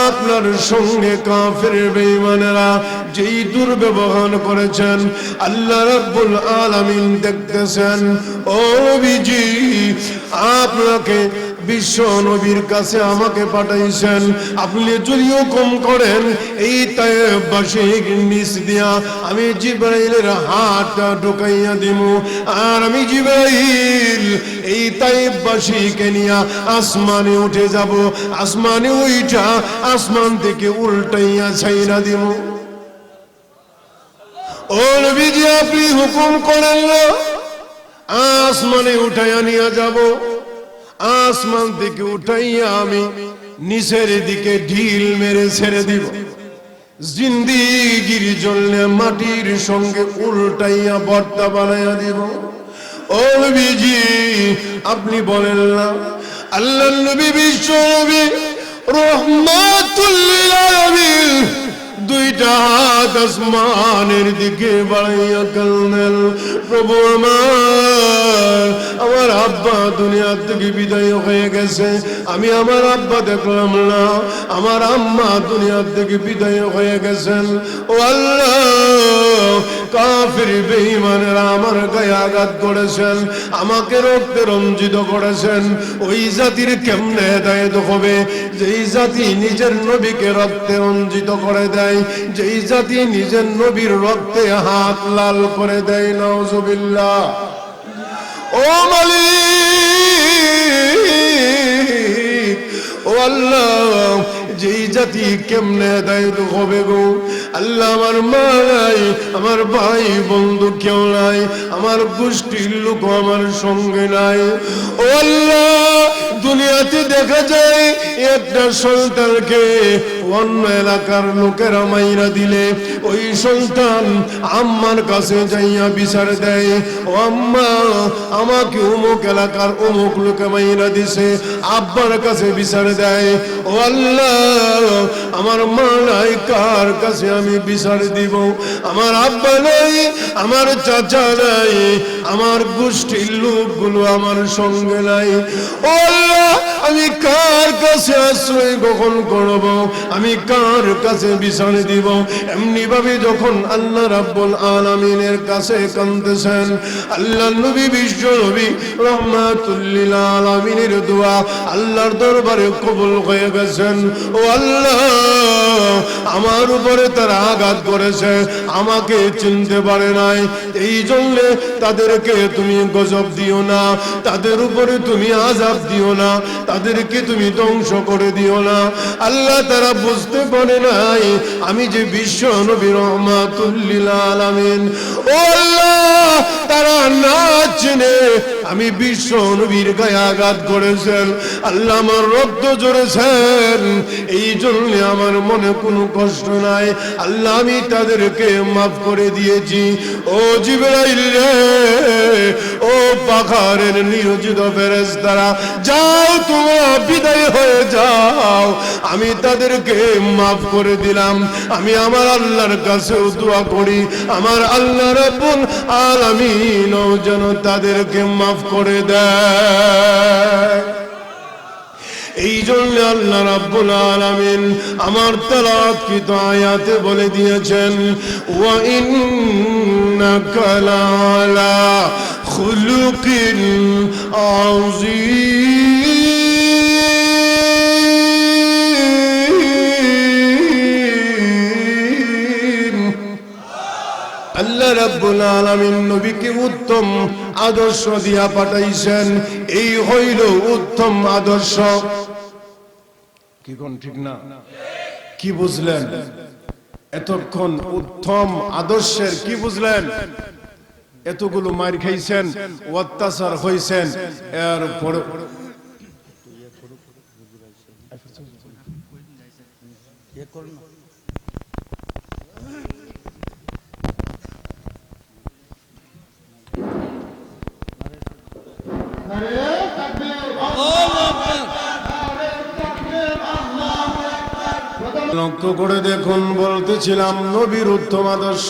আপনার সঙ্গে কাফের বেঈমানেরা যেই দুর্ব্যবহার করেছেন, আল্লাহ রাব্বুল আলামিন দেখতেছেন। ও নবীজি, আপনাকে বিশ্ব নবীর কাছে আমাকে পাঠাইছেন, আপনি যদি হুকুম করেন, এই তায়েফবাসীর নিচ দিয়া আমি জিবরাইলের হাতটা ঢুকাইয়া দিব, আর আমি জিবরাইল এই তাইফবাসীকে নিয়ে আসমানে উঠে যাব, আসমানে উইঠা আসমান থেকে উল্টাইয়া ছাইরা দিব। ও নবীজি আপনি হুকুম করেন না, আসমানে উঠাইয়া নিয়ে যাব, আসমান থেকে উঠাইয়া আমি নিচের দিকে ঢিল মেরে ছেড়ে দিব, জিন্দিগির জন্য মাটির সঙ্গে উল্টাইয়া ভর্তা বানাইয়া দিব। ও নবীজি আপনি বলেন না, আল্লাহর নবী বিশ্ব নবী রহমাতুল লিল আলামিন দুইটা হাত আসমানের দিকে বাড়াইয়া কাঁদেন, প্রভু আমার আব্বা দুনিয়া থেকে বিদায় হয়ে গেছে, আমি আমার আব্বা দেখলাম না, আমার আম্মা দুনিয়া থেকে বিদায় হয়ে গেছেন। ও আল্লাহ, কাফির বেঈমানেরা আমার গায়ে আঘাত করেছেন, আমাকে রক্তে রঞ্জিত করেছেন। ওই জাতির কেমনে হেদায়েত হবে যেই জাতি নিজের নবীকে রক্তে রঞ্জিত করে দেয়, যেই জাতি নিজের নবীর রক্তে হাত লাল করে দেয়। নাউজুবিল্লাহ। ও মালিক, ও আল্লাহ, যেই জাতি কেমনে হেদায়েত হবে গো আল্লাহ, আমার মা নাই, আমার ভাই বন্ধু কেউ নাই, আমার গোষ্ঠীর লোক আমার সঙ্গে নাই। ও আল্লাহ, দুনিয়াতে দেখা যায় একটা সন্তানকে অন্য এলাকার লোকেরা মাইরা দিলে ওই সন্তান আম্মার কাছে যাইয়া বিচার দেয়, ও আম্মা আমাকে অমুক এলাকার অমুক লোকে মাইরা দিছে, আব্বার কাছে বিচার দেয়। ও আল্লাহ, আমার মা নাই, কার কাছে আমি বিচার দিব? আমার আব্বা নাই, আমার চাচা নাই, আমার গোষ্ঠীর লোকগুলো আমার সঙ্গে নাই। ও আল্লাহ, আমি কার কাছে আশ্রয় গ্রহণ করব? আমি কার কাছে বিচার দিব? এমনি ভাবে যখন আল্লাহ রাব্বুল আলামিনের কাছে কাঁদতেছেন, আল্লাহ নবী বিশ্ব নবী রহমাতুল লিল আলামিনের দোয়া আল্লাহর দরবারে কবুল হয়ে গেছেন। ও আল্লাহ, আমার উপরে তারা আঘাত করেছে, আমাকে চিনতে পারে নাই, এই জন্য তাদেরকে তুমি গজব দিও না, তাদের উপরে তুমি আযাব দিও না, তাদেরকে তুমি ধ্বংস করে দিও না। আল্লাহ, তারা বুঝতে পারে নাই আমি যে বিশ্ব নবী রহমাতুল লিল আলামিন। ও আল্লাহ, তারা না চিনে আমি বিশ্ব নবীর গায়ে আঘাত করেছেন, আল্লাহ আমার রক্ত ঝরেছেন, এই জন্য আমার মনে কোনো কষ্ট নাই। আল্লাহ, আমি তাদেরকে মাফ করে দিয়েছি। ও জিবরাইল রে, ও পাখারের নিয়োজিত ফেরেশতারা, যাও তোমরা বিদায় হয়ে যাও, আমি তাদেরকে মাফ করে দিলাম। আমি আমার আল্লাহর কাছেও দোয়া করি, আমার আল্লাহ রাব্বুল আলামিন যেন তাদেরকে মাফ করে দেয়। এই জন্য আল্লাহ রাব্বুল আলামিন আমার তেলাওয়াতকৃত আয়াতে বলে দিয়েছেন, ওয়া ইন্নাকা লাআলা খুলুকিন আযীম। আল্লাহ রাব্বুল আলামিন নবীকে উত্তম আদর্শ দিয়া পাঠাইছেন, এই হইল উত্তম আদর্শ। কি কোন ঠিক না? কি বুঝলেন এতক্ষণ? উত্তম আদর্শের কি বুঝলেন? এতগুলো মার খাইছেন, অত্যাচার হইছেন, এরপর লক্ষ্য করে দেখুন, বলতেছিলাম নবীর উত্তম আদর্শ।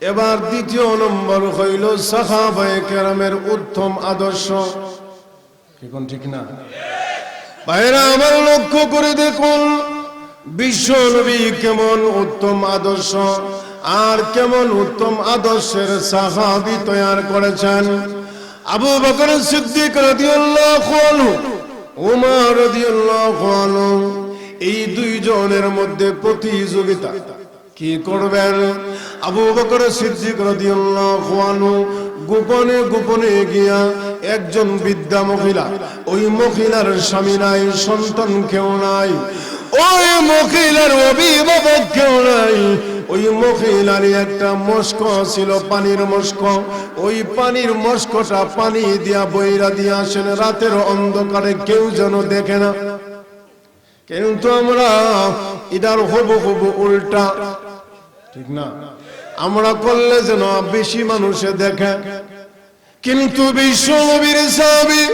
এবার দ্বিতীয় নম্বর হইল সাহাবায়ে কেরামের উত্তম আদর্শ। কি কোন ঠিক না? ভাইরা আমার লক্ষ্য করে দেখুন, বিশ্ব নবী কেমন উত্তম আদর্শ আর কেমন উত্তম আদর্শের সাহাবী তৈরি করেছেন। আবু বকর সিদ্দিক রাদিয়াল্লাহু আনহু, ওমর রাদিয়াল্লাহু আনহু, এই দুইজনের মধ্যে প্রতিযোগিতা কি করবেন। আবু বকর সিদ্দিক রাদিয়াল্লাহু আনহু গোপনে গোপনে গিয়া একজন বৃদ্ধা মহিলা, ওই মহিলার স্বামী নাই, সন্তান কেউ নাই, ওই মহিলার অভিভাবক কেউ নাই। ওই মহিলার একটা মস্ক ছিল, পানির মস্ক। ওই পানির মস্কটা পানি দিয়া বইরা দিয়া আসেন রাতের অন্ধকারে, কেউ যেন দেখে না। কিন্তু আমরা এটার হবু উল্টা, ঠিক না? আমরা করলে যেন বেশি মানুষে দেখে। কিন্তু বিশ্বনবীর সাহাবী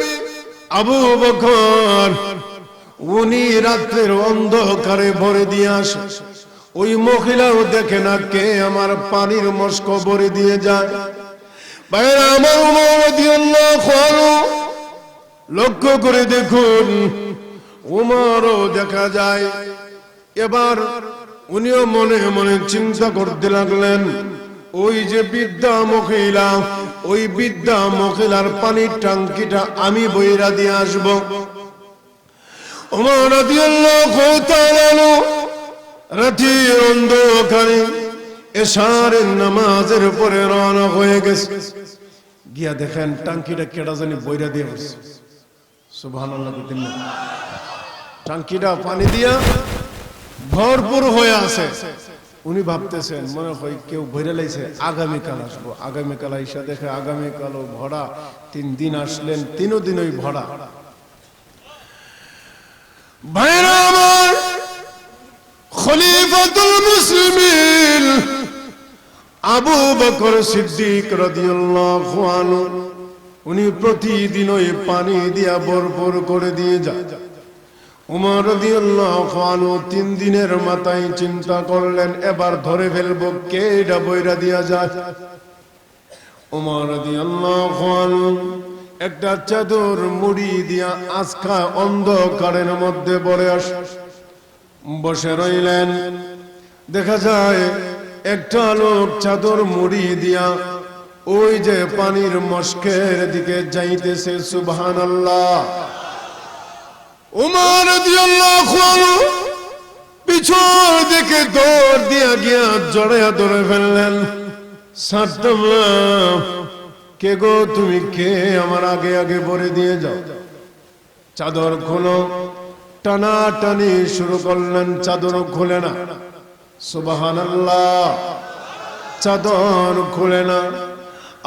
আবু বকর উনি রাতের অন্ধকারে ভরে দিয়ে আসে, ওই মহিলাও দেখে না কে আমার পানির মস্ক ভরে দিয়ে যায়। ভাইরা আমার, উমর রাদিয়াল্লাহু আনহু লক্ষ্য করে দেখুন, উমরও দেখা যায় এবার উনিও মনে মনে চিন্তা করতে লাগলেন, ওই যে বৃদ্ধা মহিলা, ওই বৃদ্ধা মহিলার পানির টাঙ্কিটা আমি বইরা দিয়ে আসব। ওমর রাদিয়াল্লাহু তাআলা রাতের অন্ধকারে এশারের নামাজের পরে রওনা হয়ে গেছে। গিয়া দেখেন টাঙ্কিটা কেডা জানি বইরা দিয়ে আসছে। সুবহানাল্লাহ। টাঙ্কিটা পানি দিয়া ভরপুর হয়ে আছে। উনি ভাবতেছেন মনে হয় কেউ ভরে লাইছে, আগামীকাল আসবো। আগামীকাল আইসা দেখে আগামীকালও ভরা। 3 দিন আসলেন, 3 দিনই ভরা। ভাইরা আমার, খলিফাতুল মুসলিমিন আবু বকর সিদ্দিক রাদিয়াল্লাহু আনহু উনি প্রতিদিন ওই পানি দিয়া ভরপুর করে দিয়ে যায়। উমর রাদিয়াল্লাহু আনহু 3 দিনের মাথায় চিন্তা করলেন, এবার ধরে ফেলবো কে এটা বইরা দিয়া যায়। উমর রাদিয়াল্লাহু আনহু একটা চাদর মুড়ি দিয়া আজকা অন্ধকারের মধ্যে বসে রইলেন। দেখা যায় একটা লোক চাদর মুড়ি দিয়া ওই যে পানির মস্কের দিকে যাইতেছে। সুবহানাল্লাহ। উমর রাদিয়াল্লাহু আনহু পিছন দিকে দৌড় দিয়া গিয়া জড়াইয়া ধরে ফেললেন। সাদ্দাম, কে গো তুমি? কে আমার আগে আগে ভরে দিয়ে যাও। চাদর খোলো। টানা টানি শুরু করলেন, চাদর খুলে না। সুবহানাল্লাহ। চাদর খুলে না।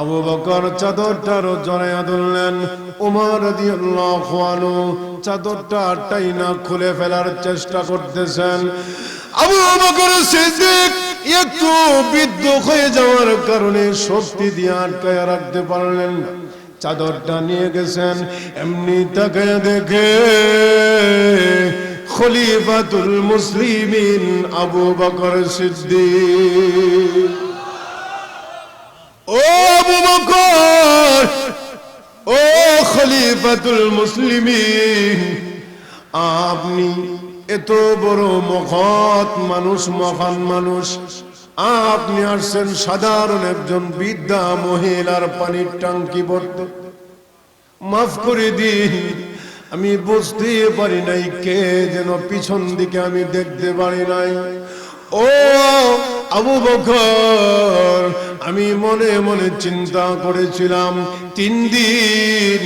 আবু বকর চাদরটারও জড়াইয়া ধরলেন। উমর রাদিয়াল্লাহু আনহু চাদরটা টাইনা খুলে ফেলার চেষ্টা করতেছেন। আবু বকর সিদ্দিক একটু বিদ্যুৎ হয়ে যাওয়ার কারণে শক্তি দিয়ে আটকায় রাখতে পারলেন না। চাদরটা নিয়ে গেছেন, এমনি তাকায় দেখে খলিফাতুল মুসলিমিন আবু বকর সিদ্দিক। ও আবু বকর, ও খলিফাতুল মুসলিমিন, আপনি এত বড় মহৎ মানুষ, মহান মানুষ, আপনি আসছেন সাধারণ একজন বৃদ্ধা মহিলার পানির টাঙ্কি ভরতে। মাফ করে দিন, আমি বুঝতে পারি নাই কে যেন পিছন দিকে আমি দেখতে পারি নাই। ও আবু বকর, আমি মনে মনে চিন্তা করেছিলাম 3 দিন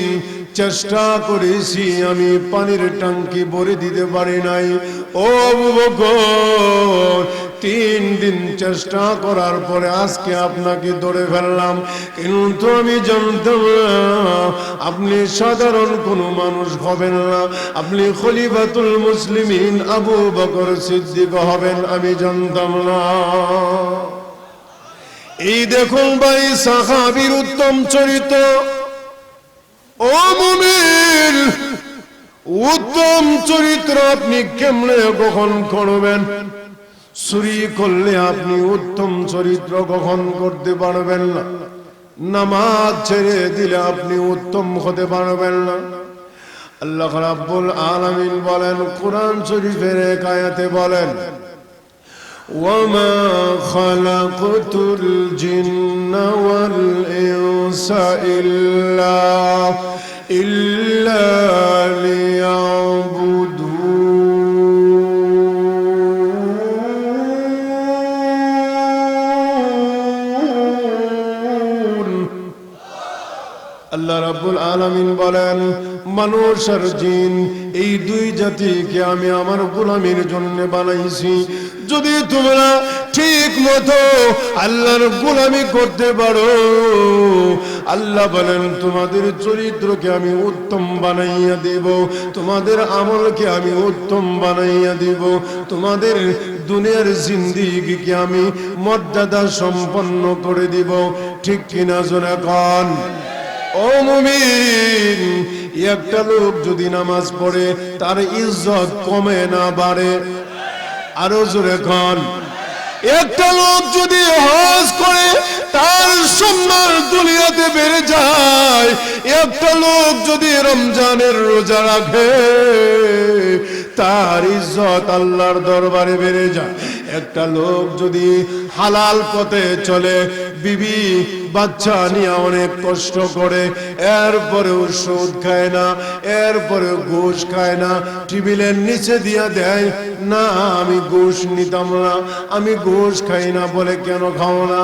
চেষ্টা করেছি, আমি পানির টাঙ্কি ভরে দিতে পারি নাই। ও আবু বকর, 3 দিন চেষ্টা করার পরে আজকে আপনাকে ধরে ফেললাম। কিন্তু আমি জানতাম না আপনি সাধারণ কোনো মানুষ হবেন না, আপনি খলিফাতুল মুসলিমিন আবু বকর সিদ্দিক হবেন, আমি জানতাম না। এই দেখুন ভাই, সাহাবীর উত্তম চরিত্র। ও মুমিন, উত্তম চরিত্র আপনি কেমনে কখন করবেন? চুরি করলে আপনি উত্তম চরিত্র কখন করতে পারবেন না। নামাজ ছেড়ে দিলে আপনি উত্তম হতে পারবেন না। আল্লাহ রাব্বুল আলামিন বলেন, কোরআন শরীফের এক আয়াতে বলেন, ওয়ামা খালাকতুল জিন্না ওয়াল ইনসা ইল্লা লিয়াবুদুন। আল্লাহ রাব্বুল আলামিন বলেন, মানুষ আর জিন এই দুই জাতিকে আমি আমার গোলামির জন্য বানাইছি। যদি তোমরা ঠিক মতো আল্লাহর গোলামি করতে পারো, আল্লাহ বলেন তোমাদের চরিত্রকে আমি উত্তম বানাইয়া দিব, তোমাদের আমলকে আমি উত্তম বানাইয়া দিব, তোমাদের দুনিয়ার জিন্দেগিকে আমি মর্যাদা সম্পন্ন করে দিব। ঠিক কিনা জোরে কোন? ও মুমিন, একটা লোক যদি নামাজ পড়ে তার ইজ্জত কমে না বাড়ে? আরো জোরে কোন? একটা লোক যদি হজ করে তার সম্মান দুনিয়াতে বেড়ে যায়। একটা লোক যদি রমজানের রোজা রাখে তার ইজ্জত আল্লাহর দরবারে বেড়ে যায়। একটা লোক যদি হালাল পথে চলে, বিবি বাচ্চা নিয়ে অনেক কষ্ট করে, এরপরেও সুদ খায় না, এরপরেও ঘুষ খায় না, টেবিলের নিচে দিয়া দেয়, না আমি ঘুষ নিতাম না, আমি ঘুষ খাই না। বলে কেন খাও না?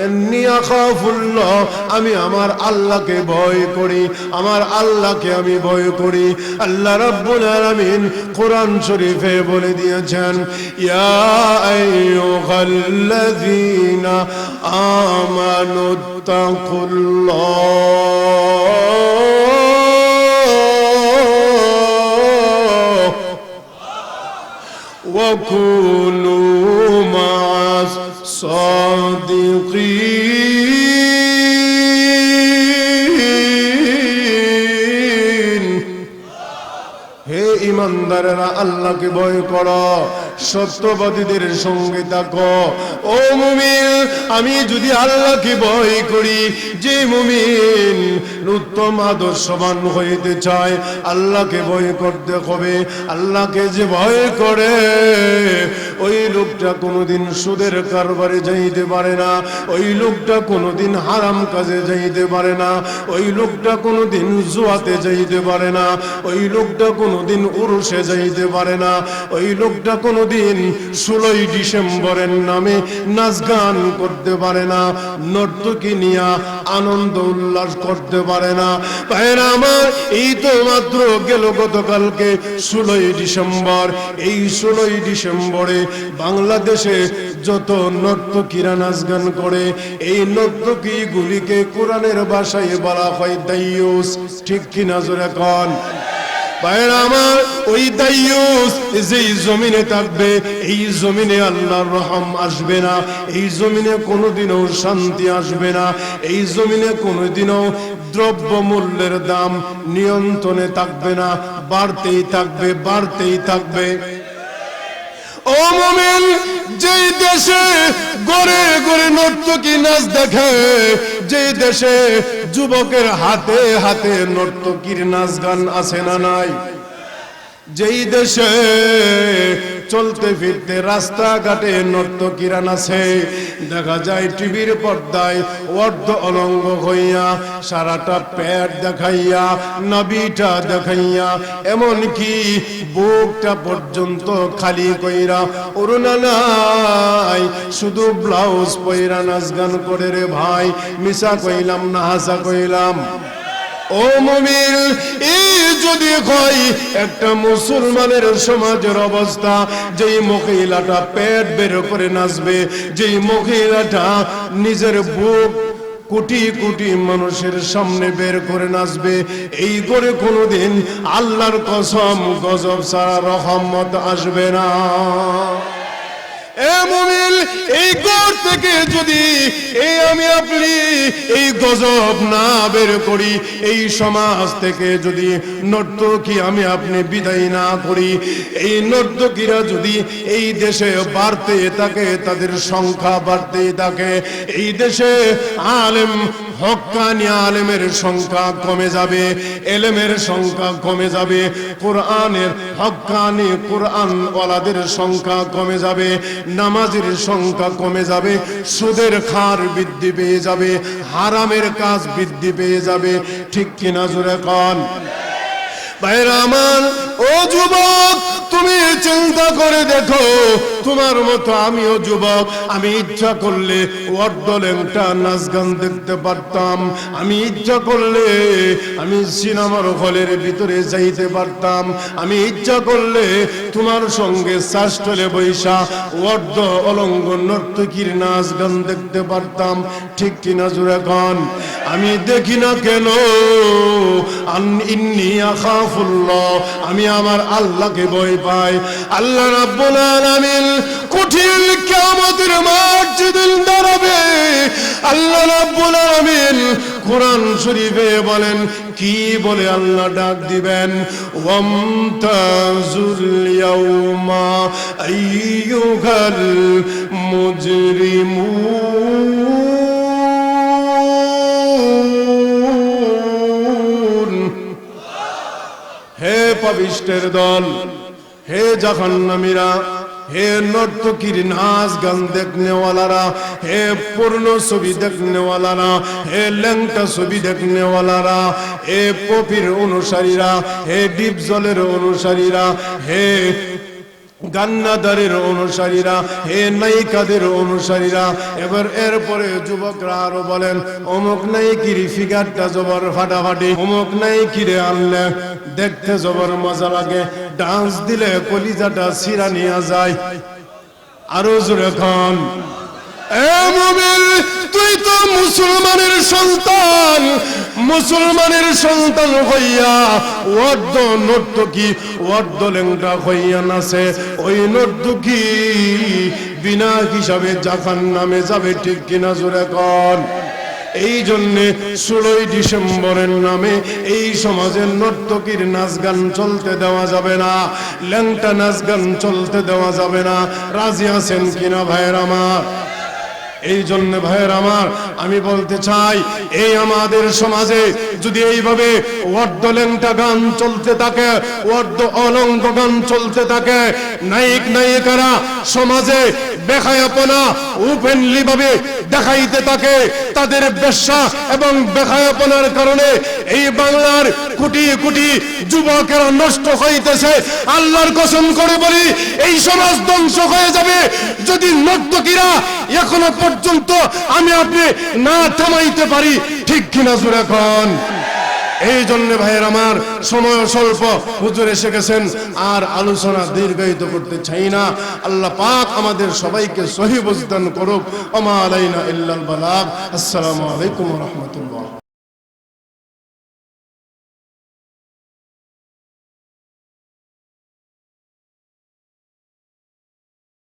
এমনি আখাফুল্লাহ, আমি আমার আল্লাহকে ভয় করি, আমার আল্লাহকে আমি ভয় করি। আল্লাহ রাব্বুল আলামিন কোরআন শরীফে বলে দিয়েছেন, ইয়া আইয়ুহাল্লাযীনা আমানু তাকুল্লাহ ওয়া কুনু মা'আস সাদিকিন। হে ঈমানদারেরা, আল্লাহকে ভয় করো, সত্যবাদীদের সঙ্গে থাকো। ও মুমিন, আমি যদি আল্লাহকে ভয় করি, যে মুমিন উত্তম আদর্শবান হইতে চায় আল্লাহকে ভয় করতে হবে। আল্লাহকে যে ভয় করে ওই লোকটা কোনোদিন সুদের কারবারে যাইতে পারে না, ওই লোকটা কোনোদিন হারাম কাজে যাইতে পারে না, ওই লোকটা কোনোদিন জুয়াতে যাইতে পারে না, ওই লোকটা কোনোদিন উরুসে যাইতে পারে না, ওই লোকটা কোনোদিন 16ই ডিসেম্বরের নামে নাচ গান করতে পারে না, নর্তকী নিয়ে আনন্দ উল্লাস করতে পারে না। ভাইরা আমার, এই তো মাত্র গেল গতকালকে 16ই ডিসেম্বর। এই 16ই ডিসেম্বরে বাংলাদেশে যত নর্তকীরা নাচ গান করে, এই নর্তকী গুলিকে কোরআনের ভাষায় বলা হয় দাইয়ুস। ঠিক কিনা জোরে কোন? ভাইরা আমার, ওই দাইয়ুস যেই জমিনে থাকবে, এই জমিনে আল্লাহর রহম আসবে না, এই জমিনে কোনোদিনও শান্তি আসবে না, এই জমিনে কোনোদিনও দ্রব্য মূল্যের দাম নিয়ন্ত্রণে থাকবে না, বাড়তেই থাকবে, বাড়তেই থাকবে। ও মুমিন, যেই দেশে গড়ে গড়ে নর্তকী নাচ দেখে, যেই দেশে যুবকের হাতে হাতে নর্তকীর নাচ গান আছে না নাই, যেই দেশে চলতে ফিরতে রাস্তাঘাটে নর্তকীরা নাচে, দেখা যায় টিভির পর্দায় অর্ধ অলঙ্গ হইয়া, সারাটা পেট দেখাইয়া, নাভিটা দেখাইয়া, এমনকি বুকটা পর্যন্ত খালি কইরা, ওড়না নাই, শুধু ব্লাউজ পইরা নাচ গান করে। রে ভাই, মিছা কইলাম না হাসা কইলাম? ও মুমিন, এই যদি হয় একটা মুসলমানের সমাজের অবস্থা, যেই মহিলাটা পেট বের করে নাচবে, যেই মহিলাটা নিজের বুক কোটি কোটি মানুষের সামনে বের করে নাচবে, এই করে কোনোদিন আল্লাহর কসম গজব ছাড়া রহমত আসবে না। এ মুমিন, এই ঘর থেকে যদি আমি আপনি এই গজব না বের করি, এই সমাজ থেকে যদি নর্তকী আমি আপনি বিদায় না করি, এই নর্তকীরা যদি এই দেশে বাড়তে থাকে, তাদের সংখ্যা বাড়তে থাকে, এই দেশে আলেম, হক্কানি আলেমের সংখ্যা কমে যাবে, এলেমের সংখ্যা কমে যাবে, কোরআনের হক্কানি কোরআন ওয়ালাদের সংখ্যা কমে যাবে, নামাজের সংখ্যা কমে যাবে, সুদের হার বৃদ্ধি পেয়ে যাবে, হারামের কাজ বৃদ্ধি পেয়ে যাবে। ঠিক কিনা জোরে কোন? ভাইরা আমার, ও যুবক, তুমি চিন্তা করে দেখো, তোমার মতো আমিও যুবক। আমি ইচ্ছা করলে ওয়ার্ডলেংটা নাচ গান দেখতে পারতাম, আমি ইচ্ছা করলে আমি সিনেমার হলের ভিতরে যাইতে পারতাম, আমি ইচ্ছা করলে তোমার সঙ্গে শাস্ত্রে বৈশা ওয়ার্ড অলঙ্গ নর্তকীর নাচ গান দেখতে পারতাম। ঠিক কিনা জোরে কন? আমি দেখি না কেন? ইন্নী আখাফুল্লাহ, আমি আমার আল্লাহকে ভয় পাই। আল্লাহ রাব্বুল আলামিন কঠিন কিয়ামতের মাঠ যেদিন দাঁড়াবে, আল্লাহ রাব্বুল আলামিন কোরআন শরীফে বলেন, কি বলে আল্লাহ ডাক দিবেন? ওয়ামতাজুল ইয়াউমা আইয়ুহাল মুজরিমুন। হে পাপিষ্টের দল, হে জাহান্নামীরা, হে নর্তকীর নাচ গান দেখনেওয়ালারা, হে পূর্ণ ছবি দেখনেওয়ালারা, হে ল্যাংটা ছবি দেখনেওয়ালারা, হে পপির অনুসারীরা, হে ডিপ জলের অনুসারীরা, হে গান্নাদারের অনুসারীরা, হে নায়িকাদের অনুসারীরা। এবার এরপরে যুবকরা আরো বলেন, অমুক নায়িকির ফিগারটা জবর ফাটাফাটি, অমুক নায়িকিরে আনলে দেখতে জবর মজা লাগে, ডান্স দিলে কলিজাটা ছিঁড়া নিয়ে যায়। আরো জোরে খান। এ মুমিন, তুই তো মুসলমানের সন্তান, মুসলমানের সন্তান হইয়া ওয়ার্ড নর্তকী, ওয়ার্ড লেংটা হইয়া নাচে, ওই নর্তকী বিনা হিসাবে জাহান্নামে যাবে। ঠিক কিনা জোরে কন? এই জন্যে 16 ডিসেম্বরের নামে এই সমাজের নর্তকীর নাচ গান চলতে দেওয়া যাবে না, ল্যাংটা নাচ গান চলতে দেওয়া যাবে না। রাজি আছেন কিনা ভাইয়ের আমার? এই জন্য ভাইয়ের আমার, আমি বলতে চাই, এই আমাদের সমাজে যদি এইভাবে ওয়ার্ড লেংটা গান চলতে থাকে, ওয়ার্ড অলঙ্গ গান চলতে থাকে, নায়িক নায়িকারা সমাজে বেহায়াপনা ওপেনলি ভাবে দেখাইতে থাকে, তাদের বেশ্যা এবং বেহায়াপনার কারণে এই বাংলার কোটি কোটি যুবকেরা নষ্ট হইতেছে। আল্লাহর কসম করে বলি, এই সমাজ ধ্বংস হয়ে যাবে যদি নর্তকীরা এখনো পর্যন্ত আমি আপনি না থামাইতে পারি। ঠিক কিনা জোরে কন? এই জন্য ভাইয়ের আমার, সময় স্বল্প, হুজুর এসে গেছেন, আর আলোচনা দীর্ঘায়িত করতে চাই না। আল্লাহ পাক আমাদের সবাইকে সহিহ বুঝদান করুক। ওয়া মা আলাইনা ইল্লাল বালাগ। আসসালামু আলাইকুম ওয়া রাহমাতুল্লাহ।